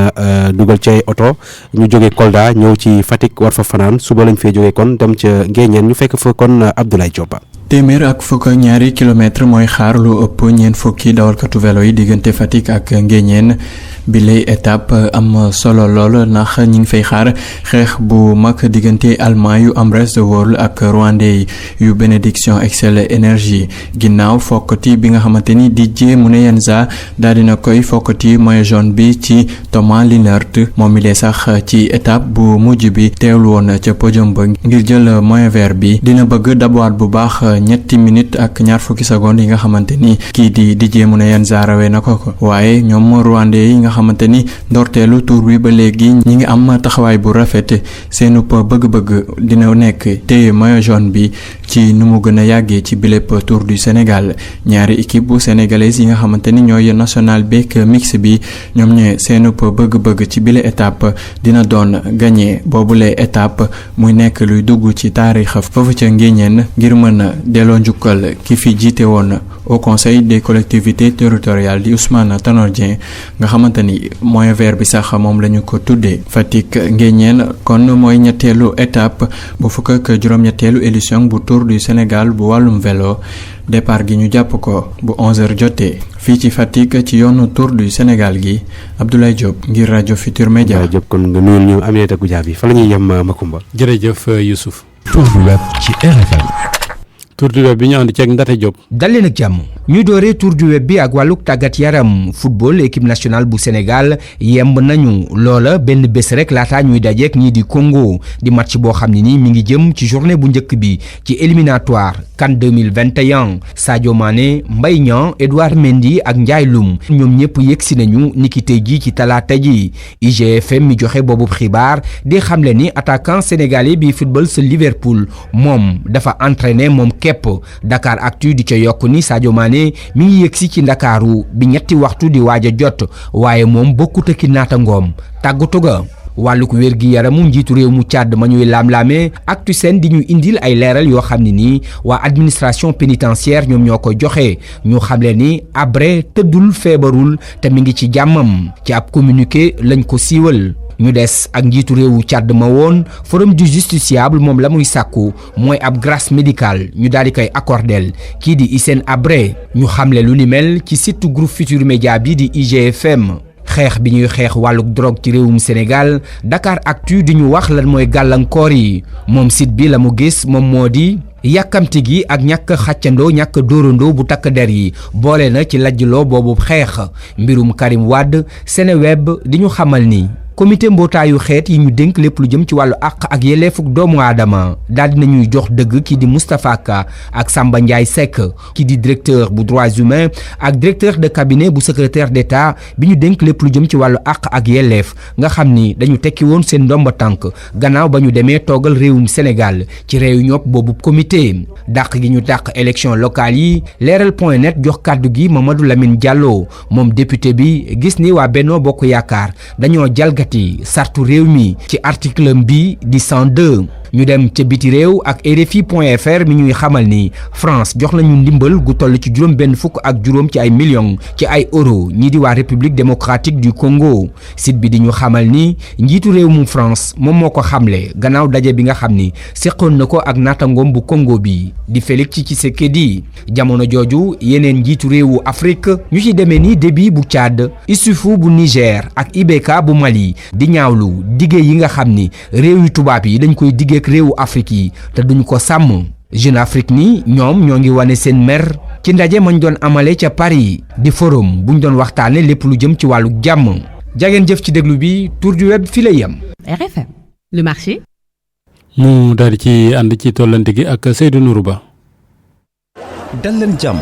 dugal ci ay oto ñu jógee Kolda ñëw ci Fatick war fa fanaan suba lañ fee jógee kon dem ca Nguéniène ñu fekk fa kon Abdoulaye Diop.
téeméer ak fukk ak ñaari kilomètre mooy xaar lu ëpp ñeent fukki dawalkatu vélo yi diggante Fatick ak Nguéniène bi lay étape am solo lool ndax ñi ngi fay xaar xeex bu mag diggante allemand yu Amrest World ak rwandais yu Bénédiction Excel Énergie ginnaaw fokkati bi nga xamante ni Didier Muneyenza daal dina koy fokkati maillot jaune bi ci Thomas Linert moom mi lee sax ci étape bu mujj bi teewlu woon ca podium ba ngir jël maillot vert bi dina bëgg dabuwaat bu baax ñetti minutes ak ñaar fukki secondes yi nga xamante ni kii di Didier Muneyenza rawee na ko waaye ñoom rwandais yi nga xamante ni ndorteelu tour bi ba léegi ñi ngi am taxawaay bu rafet seenub bëgg-bëgg dina nekk téye maillot jaune bi ci nu mu gën a yàggee ci bilépp tour du Sénégal ñaari équipe bu sénégalaise yi nga xamante ni ñooy national beek mix bi ñoom ñooy seenub bëgg-bëgg ci bile étape dina doon gagné boobule étape muy nekk luy dugg ci taarix foofu ca Nguéniène ngir mën a delloo njukkal ki fi jiite woon au conseil des collectivités territoriales di Ousmane Tanor Dieng nga xamante ni maillot vert bi sax moom la ñu ko tuddee Fatick Nguéniène kon mooy ñetteelu étape bu fukk ak juróom-ñetteelu édition bu Tour du Sénégal bu wàllum vélo départ gi ñu jàpp ko bu 11h jotee fii ci Fatick ci yoonu Tour du Sénégal gi Abdoulaye Diop ngir rajo Futur Média.
Abdoulaye Diop kon nga nuyul ñu Aminata Goudiaby fa la ñuy yem Makumba.
jërëjëf Youssouf.
Tour du web ci RFM.
tour du web bi ñu ànd ceeg Ndate Diop.
dalleen ak jàmm ñu dooree tour du web bi ak wàlluk tàggat yaram football équipe nationale bu Sénégal yemb nañu loola benn bés rek laataa ñuy dajeek ñii di Congo di match boo xam ne ni mi ngi jëm ci journée bu njëkk bi ci éliminatoire CAN 2021 Sadio Mané Mbaye Niang Edouard Mendy ak Ndiaye Loum ñoom ñëpp yegsi nañu niki tey ji ci talaata ji IGFM mi joxe boobu xibaar di xamle ni attaquant sénégalais bi football sa Liverpool moom dafa entraîné moom képp Dakar Actu di ca yokk ni Sadio Mané mi ngi yegsi ci Ndakaaru bi ñetti waxtu di waaj a jot waaye moom bokkut ak naataangoom tàggatu ga wàlluk wér gi yaramu njiitu réew mu Tchad ma ñuy laam-laame Actu Sen di ñu indil ay leeral yoo xam ne nii waa administration pénitentiaire ñoom ñoo ko joxe ñu xamle ni Habré tëddul feebarul te mi ngi ci jàmmam ci ab communiqué lañ ko siiwal. ñu des ak njiitu réewu Tchad ma woon forum du justiciable moom la muy sàkku mooy ab grâce médicale ñu daal di koy accordel kii di Hissène Habré ñu xamle lu ni mel ci site groupe Futur Média bi di IGFM. xeex bi ñuy xeex wàlluk drogue ci réewum Sénégal Dakar Actu di ñu wax lan mooy gàllankoor yi moom site bi la mu gis moom moo di yàkkamti gi ak ñàkk xàccandoo ñàkk dóorandoo bu takk der yi boole na ci lajjloo boobu xeex mbirum Karim Wade Seneweb di ñu xamal ni comité mbootaayu xeet yi ñu dénk lépp lu jëm ci wàllu àq ak yelleefuk doomu aadama daal di nañuy jox dëgg kii di Moustapha Ka ak Samba Ndiaye Seck kii di directeur bu droits humains ak directeur de cabinet bu secrétaire d'État bi ñu dénk lépp lu jëm ci wàllu àq ak yelleef nga xam ni dañu tekki woon seen ndomba tànk gannaaw ba ñu demee toogal réewum Sénégal ci réunion boobu comité dàq gi ñu dàq élection locale yi leeral.net jox kàddu gi Mamadou Lamine Diallo moom député bi gis ni waa Benno Bokk Yaakaar dañoo jalgati sartu réew mi ci article bi di 102 ñu dem ca biti réew ak RFI.fr mi ñuy xamal ni France jox nañu ndimbal gu toll ci juróom ci ay millions ci ay euro ñii di waa République démocratique du Congo site bi di ñu xamal ni njiitu réew mu France moom moo ko xamle gannaaw daje bi nga xam ni seqoon na ko ak naatangoom bu Congo bi di Félix Tshisekedi jamono jooju yeneen njiitu réewu Afrique ñu ci demee ni Déby bu Tchad Issoufou bu Niger ak IBK bu Mali di ñaawlu dige yi nga xam ni réew yu tubaab yi dañ koy digee ak réewu Afrique yi te duñ ko sàmm Jeune Afrique ni ñoom ñoo ngi wane seen mer ci ndaje mañ doon amale ca Paris di forum buñ doon waxtaane lépp lu jëm ci wàllu jàmm jageen jëf ci déglu bi tour du web fi lay yem.
RFM le marché.
ñu daal di ci ànd ci tollante gi ak Seydou Nourou Ba.
dal leen jàmm.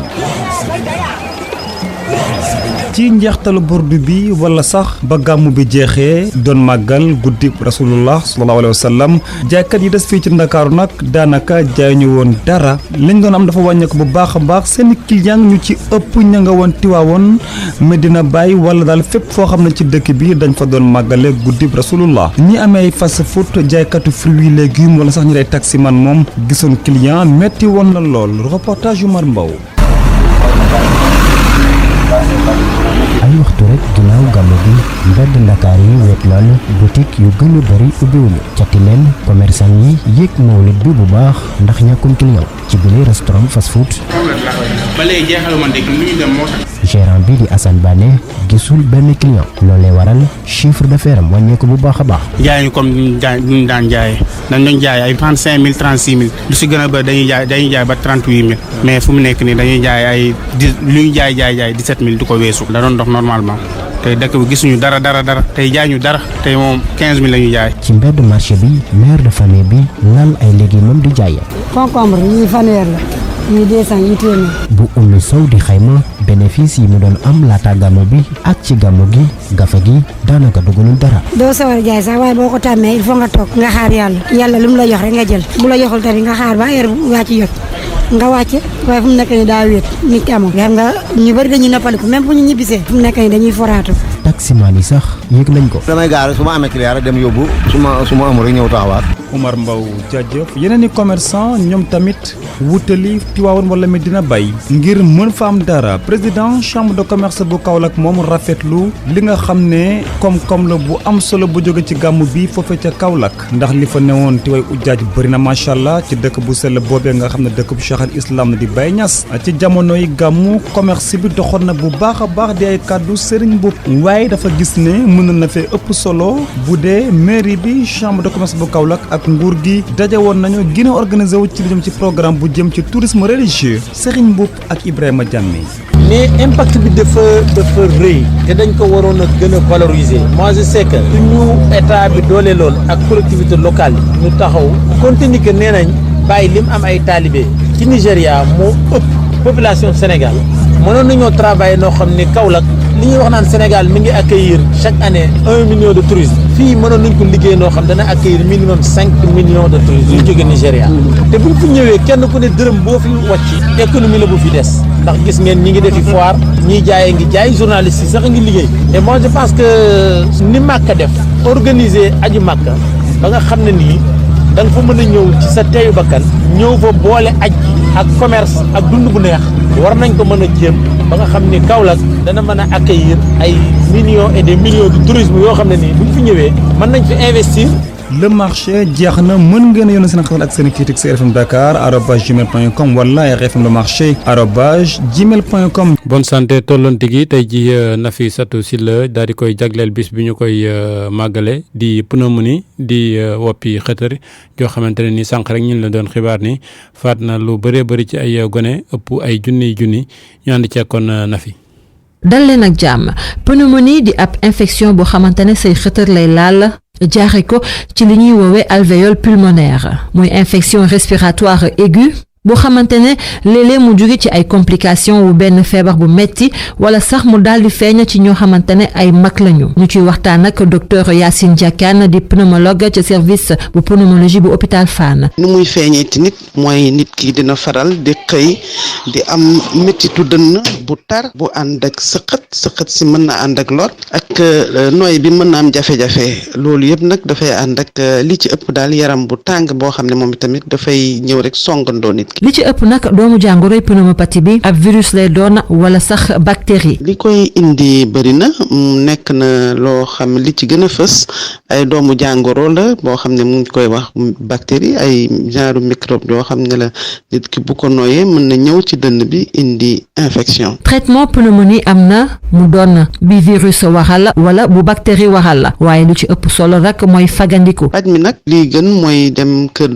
ci njeextalu burdu bi wala sax ba gàmmu bi jeexee doon màggal guddi rasulullah sallallahu alayhi wa sallam jaaykat yi des fii ci ndakaaru nag daanaka jaay ñu woon dara liñ doon am dafa wàññeeku bu baax a baax seen client ñu ci ëpp ña nga woon Tiwaawoon Medina Baye wala daal fépp foo xam ne ci dëkk bi dañ fa doon màggale guddi rasulullah ñi amee ay fast food jaaykatu fruits légumes wala sax ñu lay taximan moom gisoon client metti woon na lool reportage Umar Mbow.
ay waxtu rek ginnaaw gàmmu bi mbedd Ndakaar yi wet lool boutique yu gën a bari ubbiwuñu cati leen commerçant yi yéeg mawlid bi bu baax ndax ñàkkum client ci bile restaurant fast food.
ba léegi jeexaluma ndekki lu ñu dem moo tax.
gérant bi di Assane Bané gisul benn client loolee waral chiffre d'affaires am wàññeeku bu baax a baax.
jaay ñu comme ñu daan jaayee dañ doon jaay ay 35000 36000 lu si gën a bëri dañuy jaay ba 38000 mais fu mu nekk nii dañuy jaay ay lu ñu jaay 17000 du ko weesu. da doon dox normalement tey dëkk bi gisuñu dara tey jaay ñu dara tey moom 15000 la ñuy jaay.
ci mbedd marché bi mère de famille bi lal ay légumes di jaay.
concombre ñii fanweer la ñii 200 ñii téeméer.
bu Oumy Sow di xayma bénéfice yi mu doon am laata gàmmu bi ak ci gàmmu gi gafa gi daanaka dugalul dara.
doo sawar a jaay sax waaye boo ko tàmmee il faut nga toog nga xaar yàlla lu mu la jox rek nga jël bu la joxul tamit nga xaar ba heure bu wàcc jot nga wàcce waaye fu mu nekk nii daa wéet nit ki amoon xam nga ñu bëri dañuy noppaliku même bu ñu ñibbisee fu mu nekk nii dañuy foraatu.
taximaan yi sax yëg nañ ko.
damay gaare su ma amee client rek dem yóbbu su ma amul rek ñëw taxawaat.
Umar Mbow jaajëf yeneen i commerçant ñoom tamit wutali Tiwaawoon wala Medina Baye ngir mën fa am dara président chambre de commerce bu Kaolack moom rafetlu li nga xam ne koom-koom la bu am solo bu jóge ci gàmmu bi foofee ca Kaolack ndax li fa newoon ti way ujjaaj bëri na macha allah ci dëkk bu sell boobee nga xam ne dëkk bu Cheikh al Islam di Baye Niass ci jamono yi gàmmu commerce bi doxoon na bu baax a baax di ay kàddu Serigne Mboup waaye dafa gis ne mënoon na fee ëpp solo bu dee mairie bi chambre de commerce bu Kaolack ak nguur gi daje woon nañu gën a organisé wu ci li jëm ci programme bu jëm ci tourisme religieux Serigne Mboup ak Ibrahima Diamé.
mais impact bi dafa rëy te dañ ko waroon a gën a valoriser moi je sais que suñu état bi doole lool ak collectivité locale yi ñu taxaw continue que nee nañ bàyyi lim am ay talibé ci Nigéria moo ëpp population Sénégal mënoon nañoo travailler noo xam ne Kaolack li ñuy wax naan Sénégal mi ngi accueillir chaque année 1 million de touristes fii mënoon nañ ko liggéey noo xam dana accueillir minimum 5 millions de touristes yu jóge Nigéria te buñ fi ñëwee kenn ku ne dërëm boo fi wàcc économie la bu fi des ndax gis ngeen ñi ngi defi foire ñiy jaayee ngi jaay journalistes yi sax ngi liggéey et moi je pense que ni Makka def organiser aji Makka ba nga xam ne nii da nga fa mën a ñëw ci sa teeyu bakkan ñëw fa boole aj ak commerce ak dund bu neex war nañ ko mën a jéem ba nga xam ni Kaolack dana mën a accueillir ay millions et des millions de tourisme yoo xam ne nii buñ fi ñëwee mën nañ fi investir.
Le Marché jeex na mën ngeen a yónnee seen xalaat ak seen critique ci RFM Dakar @gmail.com wala RFM Le Marché @gmail.com.
bonne santé tollante gi tey ji Nafissatou Sylla daal di koy jagleel bis bi ñu koy màggale di pneumonie di woppi xëtër joo xamante ne ni sànq rek ñun la doon xibaar ni faat na lu bëree bëri ci ay gone ëpp ay junni ñu ànd ceekkoon Nafi.
dal leen ak jàmm pneumonie di ab infection boo xamante ne say xëtër lay laal jaaxe ko ci li ñuy woowee alvéole pulmonaire muy infection respiratoire aiguë boo xamante ne léeg-léeg mu jóge ci ay complications wu benn feebar bu metti wala sax mu daal di feeñ ci ñoo xamante ne ay mag lañu ñu ciy waxtaan ak docteur Yacine Diakane di pneumologue ci service bu pneumologie bu hôpital Fann.
nu muy feeñee ci nit mooy nit ki dina faral di xëy di am méttitu dënn bu tar bu ànd ak sëqët si mën na ànd ak lor ak nooy bi mën na am jafe-jafe loolu yëpp nag dafay ànd ak li ci ëpp daal yaram bu tàng boo xam ne moom tamit dafay ñëw rek songandoo nit.
li ci ëpp nag doomu jàngoroy pneumopathie bi ab virus lay doon wala sax bactérie.
li koy indi bëri na nekk na loo xam li ci gën a fës ay doomu jàngoro la boo xam ne mu ngi koy wax bactérie ay genre microbe yoo xam ne la nit ki bu ko nooyee mën na ñëw ci dënn bi indi infection.
traitement pneumonie am na mu doon bi virus waral wala bu bactérie waral la waaye lu ci ëpp solo rek mooy fagandiku.
paj mi nag lii gën mooy dem kër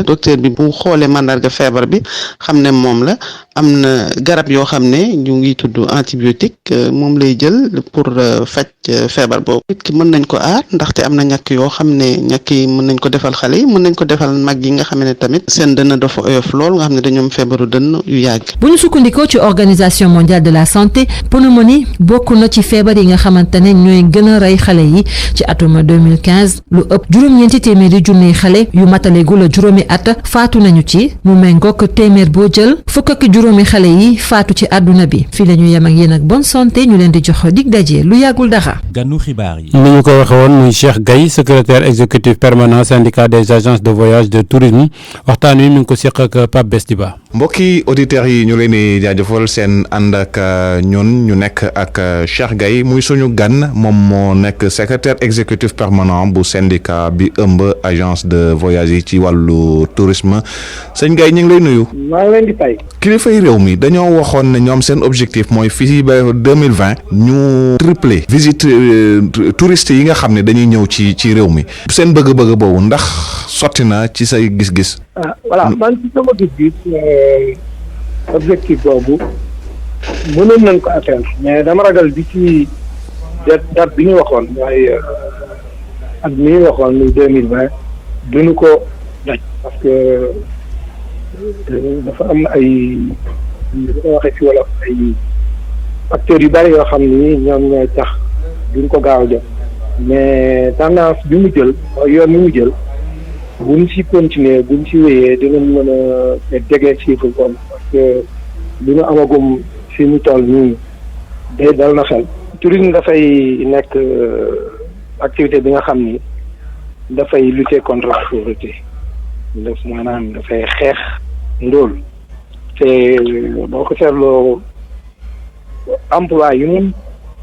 docteur bi bu xoolee mandarga feebar bi xam ne moom la am na garab yoo xam ne ñu ngi tudd antibiotique moom lay jël pour faj feebar boobu nit ki mën nañ ko aar ndaxte am na ñàkk yoo xam ne ñàkk yi mën nañ ko defal xale yi mën nañ ko defal mag yi nga xam ne tamit seen dënn dafa oyof lool nga xam ne dañoo am feebaru dënn yu yàgg.
bu ñu sukkandikoo ci organisation mondiale de la santé pneumonie bokk na ci feebar yi nga xamante ne ñooy gën a rey xale yi ci atum 2015 lu ëpp juróom-ñeenti téeméeri junniy xale yu matalegul juróomi at faatu nañu ci mu méngoog téeméer boo jël fukk ak juróomi xale yi faatu ci àdduna bi fii la ñu yem ak yéen ak bonne santé ñu leen di jox dig daje lu yàggul dara.
ganu xibaar yi.
ni ñu ko waxee woon muy Cheikh Gaye secrétaire exécutif permanent syndicat des agences de voyage de tourisme waxtaan wi mi ngi ko seq ak Pape Bestiba.
mbokki auditeurs yi ñu leen di jaajëfal seen ànd ak ñun ñu nekk ak Cheikh Gaye muy suñu gan moom moo nekk secrétaire exécutif permanent bu syndicat bi ëmb agence de voyage yi ci wàllu tourisme sëñ Gaye ñu ngi lay nuyu.
maa ngi leen di fay.
kilifay réew mi dañoo waxoon ne ñoom seen objectif mooy fii ba 2020 ñu tripler visite touristes yi nga xam ne dañuy ñëw ci réew mi seen bëgg-bëgg boobu ndax sotti na ci say gis-gis.
voilà man ci sama gis-gis objectif boobu mënoon nañ ko atteindre mais dama ragal bi ci date bi ñu waxoon mooy at mi ñu waxoon muy 2020 duñu ko daj parce que dafa am ay dafa waxee ci wolof ay facteurs yu bari yoo xam ni ñoom ñooy tax duñ ko gaaw a jot mais tendance bi mu jël yoon mi mu jël buñ si continuer buñ si wéyee dinañ mën a jege chiffre boobu parce que li ñu amagum fi mu toll nii day dal na xel. tourisme dafay nekk activité bi nga xam ni dafay lutter contre la pauvreté daf maanaam dafay xeex ndóol te boo ko seetloo emploi yu mu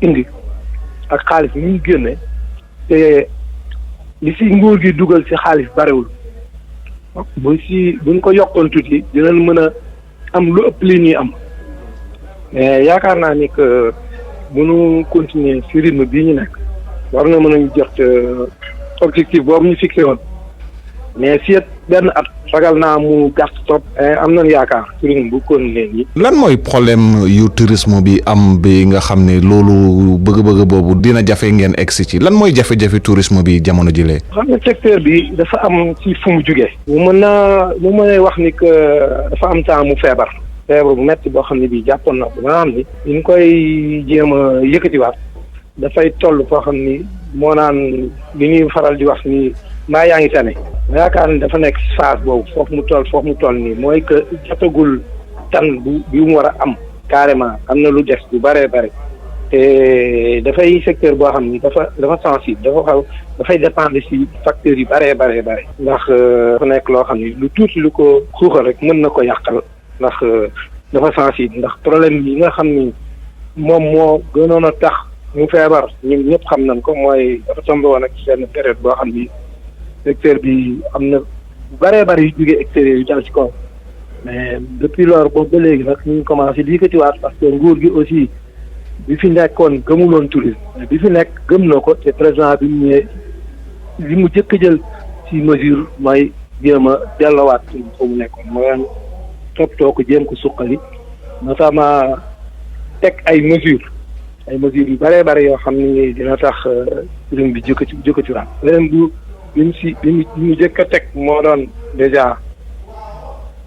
indi ak xaalis yi mu génne te li si nguur gi dugal si xaalis barewul buñ ko yokkoon tuuti dinañ mën a am lu ëpp li ñuy am mais yaakaar naa ni que bu ñu continuer si rythme bii ñu nekk war na mën a jot objectif boobu ñu fixé woon mais si benn at ragal naa mu gàtt trop am nañu yaakaar tourisme bu continuer nii.
lan mooy problème yu tourisme bi am bi nga xam ne loolu bëgg-bëgg boobu dina jafe ngeen egsi ci lan mooy jafe-jafe tourisme bi jamono jile.
xam nga secteur bi dafa am ci fu mu jugee. mu mën a wax ni que dafa am temps mu feebar bu metti boo xam ne bii jàppoon na ko ba nga xam ni ñu koy jéem a yëkkatiwaat dafay toll foo xam ni moo naan li ñuy faral di wax ni mbaa yaa ngi tane. yaakaar ni dafa nekk phase boobu foofu mu toll nii mooy que jotagul tan bi mu war a am carrément am na lu des bu bëree bëri te dafay secteur boo xam ni dafa sensible dafay dépendre ci facteurs yu bëree bëri ndax dafa nekk loo xam ni lu tuuti lu ko xuuxal rek mën na ko yàqal ndax dafa sensible ndax problème yi nga xam ni moom moo gënoon a tax mu feebar ñun ñëpp xam nañ ko mooy dafa tombé woon ak benn période boo xam ni secteur bi am na bu bëree bëri yu jógee extérieur yu dal ci kaw mais depuis lors boobu ba léegi nag ñu ngi commencé di yëkkatiwaat parce que nguur gi aussi bi fi nekkoon gëmuloon tourisme mais bi fi nekk gëm na ko te président bi mu ñëwee li mu jëkk jël ci mesure mooy jéem a dellowaat foofu mu nekkoon mooy toppatoo ko jéem ko suqali notamment teg ay mesures yu bëree bëri yoo xam ni dina tax tourisme bi jëkkati waat leneen bu li mu jëkk a teg moo doon déjà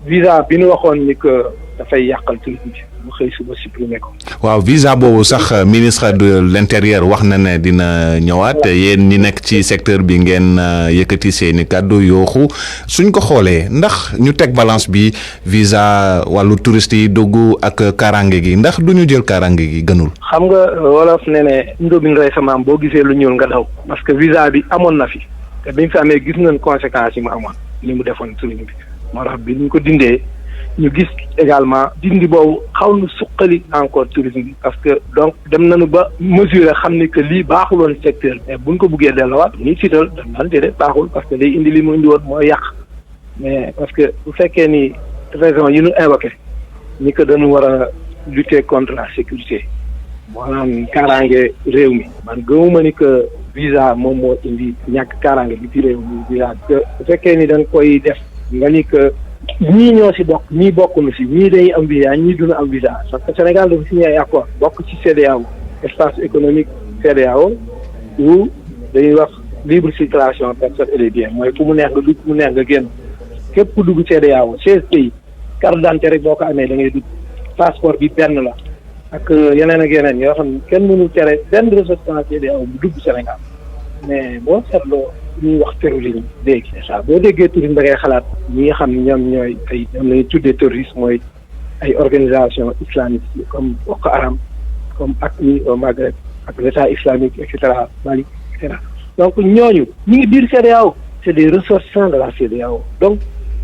visa bi ñu waxoon ni que dafay yàqal tourisme bi mu xëy suba supprimer ko.
waaw visa boobu sax ministre de l'intérieur wax na ne dina ñëwaat yéen ñi nekk ci secteur bi ngeen yëkkati seeni kàddu yooxu suñ ko xoolee ndax ñu teg balance bi visa wàllu touriste yi dugg ak kaaraange gi ndax du ñu jël kaaraange gi gënul.
xam nga wolof ne ne ndóobin rey sa maam boo gisee lu ñuul nga daw. parce que visa bi amoon na fi te biñ fi amee gis nañ conséquences yi mu amoon li mu defoon tourisme bi moo tax bi ñu ko dindee. ñu gis également dindi boobu xaw na suqali encore tourisme bi parce que donc dem nañu ba mesurer xam ni que lii baaxuloon secteur mais buñ ko buggee delluwaat ñuy sital dañ naan déedéet baaxul parce que day indi li mu indi woon mooy yàq mais parce que bu fekkee ni raison yi ñu invoqué ni que dañu war a lutter contre la sécurité maanaam kaaraange réew mi man gëmuma ni que visa moom moo indi ñàkk kaaraange bi ci réew mi visa que bu fekkee ni dañ koy def nga ni que ñii ñoo si bokk ñii bokkunu si ñii dañuy am visa ñii duna am visa parce que Sénégal dafa signé ay accord bokk ci CEDEAO espace économique CEDEAO où dañuy wax libre circulation personnes et des biens mooy fu mu neex nga dugg fu mu neex nga génn képp ku dugg CEDEAO 16 pays carte d'identité rek boo ko amee da ngay dugg passeport bi benn la ak yeneen ak yeneen yoo xam ne kenn mënul tere benn ressortissant CEDEAO bu dugg Sénégal mais boo seetloo ñuy wax terrorisme léegi ça boo déggee tourisme da ngay xalaat ñi nga xam ne ñoom ñooy ay ñoom lañuy tuddee terroriste mooy ay organisation islamique comme Boko Haram comme AQMI au Maghreb ak l'État islamique et cetera Mali et cetera donc ñooñu ñu ngi biir CEDEAO c'est des ressortissants de la CEDEAO donc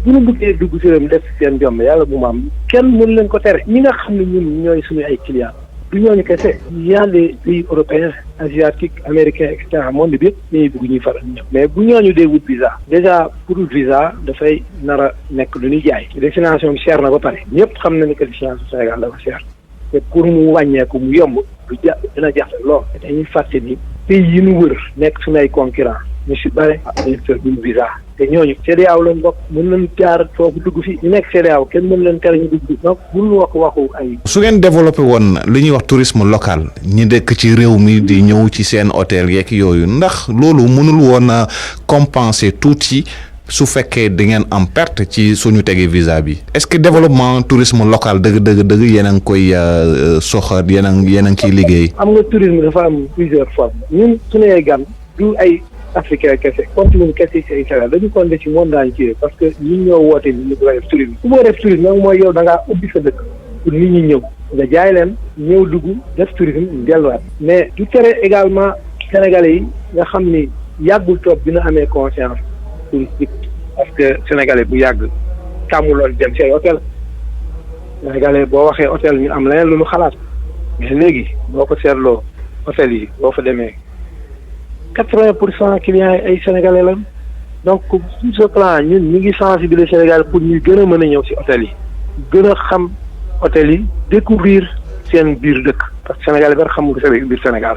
bu ñu bëggee dugg si réew def seen jomb yàlla bu mu am kenn mënu leen ko tere ñi nga xam ne ñun ñooy suñu ay clients du ñooñu kese y a les pays européens asiatiques américains et cetera monde bi yëpp ñuy bëgg ñuy faral ñëw mais bu ñooñu dee wut visa déjà pour visa dafay nar a nekk lu ñuy jaay destination bi cher na ba pare ñëpp xam na ni que destination Sénégal dafa cher te pour mu wàññeeku mu yomb du dina jafe lool dañuy fàtte ni pays yi ñu wër nekk suñu ay concurrents ñu si bare dañu fër duñu visa te ñooñu CEDEAO lañ bokk mën nañ jaar foofu dugg fi ñu nekk CEDEAO kenn mën leen tere ñu dugg donc buñu waxu ay.
su ngeen développé woon li ñuy wax tourisme local ñi dëkk ci réew mi di ñëw ci seen hôtel yeeg yooyu ndax loolu mënul woon a compenser tuuti su fekkee da ngeen am perte ci suñu tegee visa bi est-ce que développement tourisme local dëgg yéen a ngi koy soxal yéen a ngi ciy liggéey.
am nga tourisme dafa am plusieurs formes ñun suñu ay gan du ay. africain kese continue kese ci ay Sénégal dañu compter ci monde entier parce que ñun ñoo woote ni ñu bëgg a def tourisme ku bëgg a def tourisme nag mooy yow da ngaa ubbi sa dëkk pour nit ñi ñëw nga jaay leen ñëw dugg def tourisme delluwaat mais du tere également sénégalais yi nga xam ni yàggul toog dina amee conscience touristique parce que sénégalais bu yàgg tàmmuloon dem ci ay hôtel sénégalais boo waxee hôtel ñu am leneen lu ñu xalaat mais léegi boo ko seetloo hôtel yi boo fa demee 80% clients yi ay sénégalais lan donc sur ce plan ñun ñu ngi sensibiliser Sénégal pour ñu gën a mën a ñëw ci hôtel yi gën a xam hôtel yi découvrir seen biir dëkk parce que sénégalais bar xamul sa biir Sénégal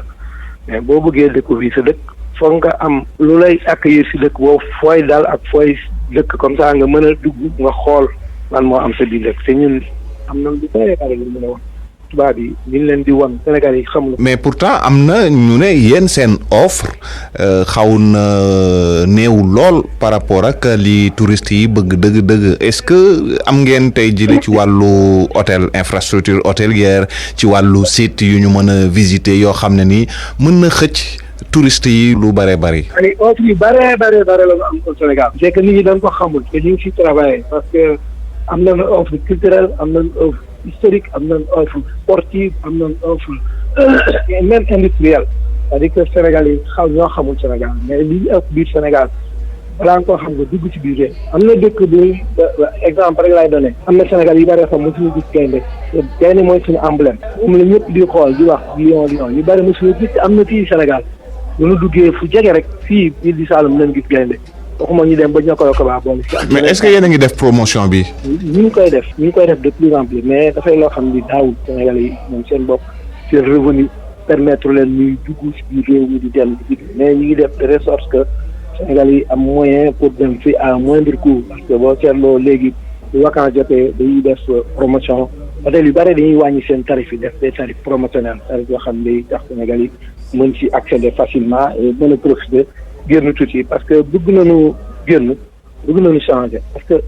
mais boo bëggee découvrir sa dëkk foog nga am lu lay accueillir ci dëkk boobu fooy daal ak fooy dëkk comme ça nga mën a dugg nga xool lan moo am sa biir dëkk te ñun am na lu bëri lu mën a wax tubaab yi ñu leen di wan Sénégal yi xamul.
mais pourtant am na ñu ne yéen seen offre xaw na néew lool par rapport ak li touristes yi bëgg dëgg est-ce que am ngeen tey jëlee ci wàllu hôtel infrastructure hôtelière ci wàllu site yu ñu mën a visiter yoo xam ne ni mën na xëcc touristes yi lu bare bari.
ay offre yu bare la ñu am au Sénégal. c'est que nit ñi dañ ko xamul te ñu ngi ci travailler parce que am nañu offre culturelle am nañu offre historique am nañ offre sportive am nañ offre même industrielle c'est-à-dire que Sénégal yi ñoo xamul Sénégal mais li ñu ëpp biir Sénégal balaa nga koo xam nga dugg ci biir réew am na dëkk bu exemple rek laay donné am na Sénégal yi bari xam mosuñu gis gaynde mooy suñu emblème moom la ñëpp di xool di wax lion yu bari mosuñu gis am na fii Sénégal bu ñu duggee fu jege rek fii biir di Saloum nañ gis gaynde waxuma ñu dem ba ñokkaloo ko baax boole si.
mais est-ce que yéen a ngi def promotion bi.
ñu ngi koy def de plus en plus mais dafay loo xam ni daawul Sénégalais yi ñoom seen bopp seen revenu permettre leen ñuy dugg si biir réew mi di dem mais ñu ngi def de sorte que Sénégalais yi am moyen pour dem fi à moindre coût parce que boo seetloo léegi bu vacances jotee dañuy def promotion hôtel yu bëri dañuy wàññi seen tarif yi def des tarifs promotionnels tarif yoo xam ne day tax Sénégalais yi mën si accéder facilement et mën a profiter génn tuuti parce que bëgg nañu changer parce que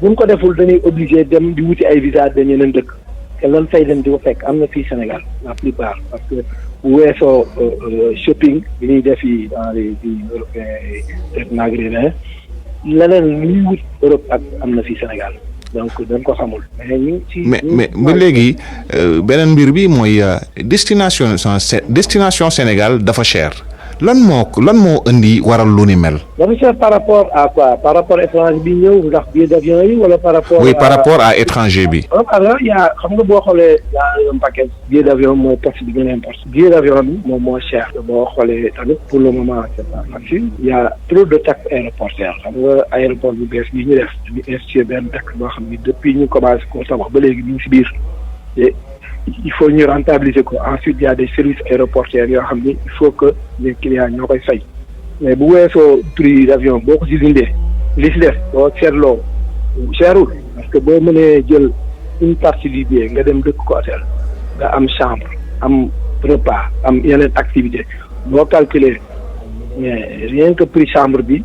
buñ ko deful dañuy obligé dem di wuti ay visa de ñeneen dëkk te lan fay dem di ko fekk am na fii Sénégal la plupart parce que bu weesoo shopping bi ñuy def yi dans les pays européens maghrébins leneen lu ñuy wut Europe ak am na fii Sénégal donc dañ ko xamul
mais ba léegi beneen mbir bi mooy destination Sénégal dafa cher lan moo indi waral lu ni mel.
dafa cher par rapport à quoi par rapport étranger bi ñëw ndax billet d'avion yi wala par rapport.
oui par rapport à étranger bi.
alors yaa xam nga boo xoolee yaa un paquet billet d'avion mooy taxe bi gën a importe billet d'avion bi moom moo cher boo xoolee tamit pour le moment c'est pas facile il y a trop de taxes aéroportuaires xam nga aéroport bu bees bi ñu def ñu institué benn taxe boo xam ni depuis ñu commencé ko tabax ba léegi ñu ngi si biir il faut ñu rentabiliser ko ensuite il y a des services aéroportuaires yoo xam ni il faut que les clients ñoo koy fay mais bu weesoo prix d'avion boo ko si dindee li si def boo seetloo cherul parce que boo mënee jël une partie du billet nga dem dëkk ko hôtel nga am chambre am repas am yeneen activité boo calculer mais rien que prix chambre bi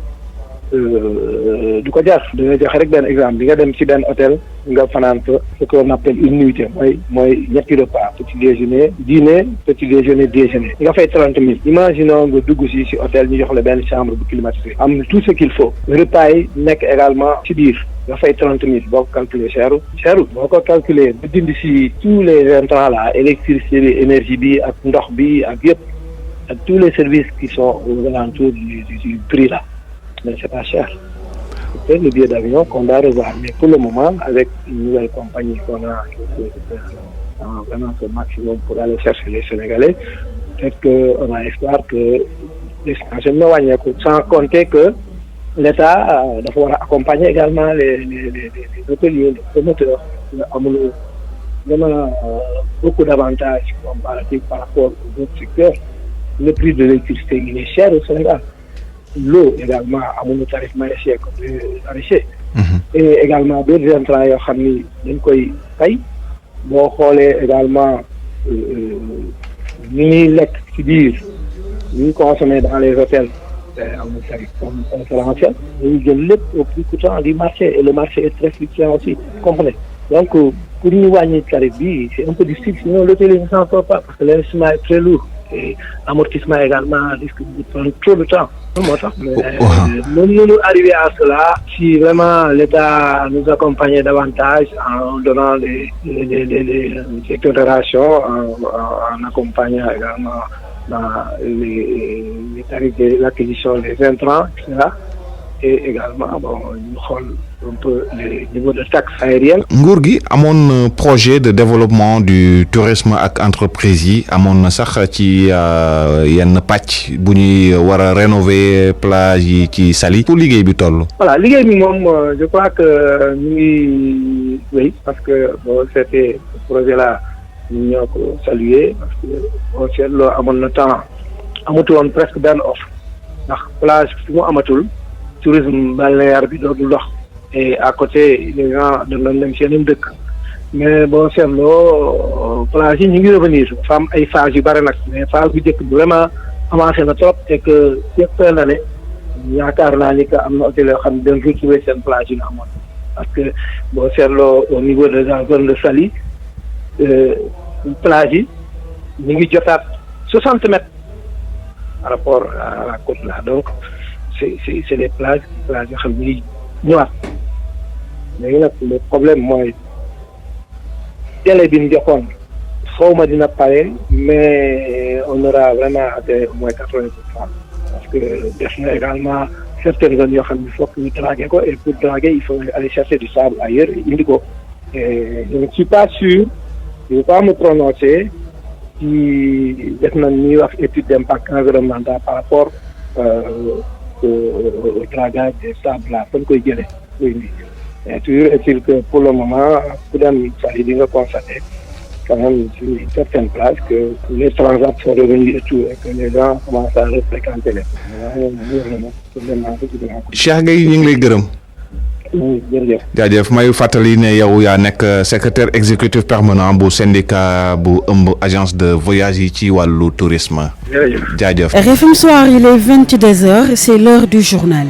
du ko jar danga joxe rek benn exemple bi nga dem ci benn hôtel nga fanaan fa ce qu'on appelle une nuitée mooy ñetti repas petit déjeuner dîner petit déjeuner déjeuner nga fay 30 000 imaginons nga dugg ci hôtel ñu jox la benn chambre bu climatisée am tout ce qu'il faut repas yi nekk également ci biir nga fay 30 000 boo ko calculer cherul boo ko calculer ba dindi ci tous les intrants là électricité bi énergie bi ak ndox bi ak yëpp ak tous les services qui sont aux alentours du prix là. Mais c'est pas cher. C'est le billet d'avion qu'on doit revoir. Mais pour le moment, avec une nouvelle compagnie qu'on a, vraiment ce maximum pour aller chercher les Sénégalais, peut-être qu'on a espoir que les Sénégalais ne wàññeeku. Sans compter que l'État doit pouvoir accompagner également les hôteliers, les promoteurs. Amul vraiment beaucoup d'avantages comparatifs par rapport aux autres secteurs. Le prix de l'électricité, il est cher au Sénégal. L'eau également amuñu tarif maraîcher comme les maraîchers et également d'autres intrants yoo xam ni dañ koy fay boo xoolee également ni ñuy lekk ci biir ni ñu consommé dans les hôtels amuñu tarif comme préférentiel dañuy jël lépp au plus coûtant du marché et le marché est très fluctuant aussi comprenez donc pour ñu wàññi tarif bi c'est un peu difficile sinon l'hôtelier ne s'en sort pas parce que l'investissement est très lourd et amortissement également risque de prendre trop de temps. Nous arriver à cela si vraiment l'État nous accompagnait davantage en donnant des exonérations, en accompagnant également dans les tarifs de l'acquisition des intrants, etc. Et également ñu xool un peu les niveaux de taxes aériennes.
nguur gi amoon projet de développement du tourisme ak entreprise yi amoon na sax ci yenn pàcc bu ñuy war a rénover plage yi ci Saly pour liggéey bi toll.
voilà liggéey bi moom je crois que ñu ngi wéy parce que boo seetee projet là ñu ñoo ko saluer parce que boo seetloo amoon na temps amatu woon presque benn offre ndax plage fi mu amatul. tourisme balnéaire bi dootul dox et à côté les gens dañ doon dem seen dëkk mais boo seetloo plage yi ñu ngi revenir dafa am ay phases yu bëri nag mais phase bu njëkk bi vraiment avancé na trop et que cette fin d'année yaakaar naa ni que am na hôtel yoo xam ne dañ retrouver seen plage yi ñu amoon parce que boo seetloo au niveau de la zone de Saly plage yi ñu ngi jotaat 60 mètres par rapport à la côte là donc c'est des plages yoo xam ni ñëwaat léegi nag le problème mooy délai bi ñu joxoon xaw ma dina pare mais on aura vraiment atteint au moins 80% parce que def na également certaines zones yoo xam ne il faut que ñu draguer ko et pour draguer il faut aller chercher du sable ailleurs indi ko et je ne suis pas sûr je ne vais pas me prononcer ci def na ñuy wax étude d'impact environnemental par rapport au dragage des sables là fan koy jëlee koy indi mais toujours est-il que pour le moment ku dem Saly di nga constater quand même sur certaines places que les transats sont revenus et tout et que les gens commencent à refréquenter les
Cheikh Gueye ñu ngi lay gërëm.
jërëjëf.
jaajëf may fàttali ne yow yaa nekk secrétaire exécutif permanent bu syndicat bu ëmb agence de voyage yi ci wàllu tourisme.
jërëjëf.
jaajëf.
RFM Soir, il est 22h, c'est l'heure du journal.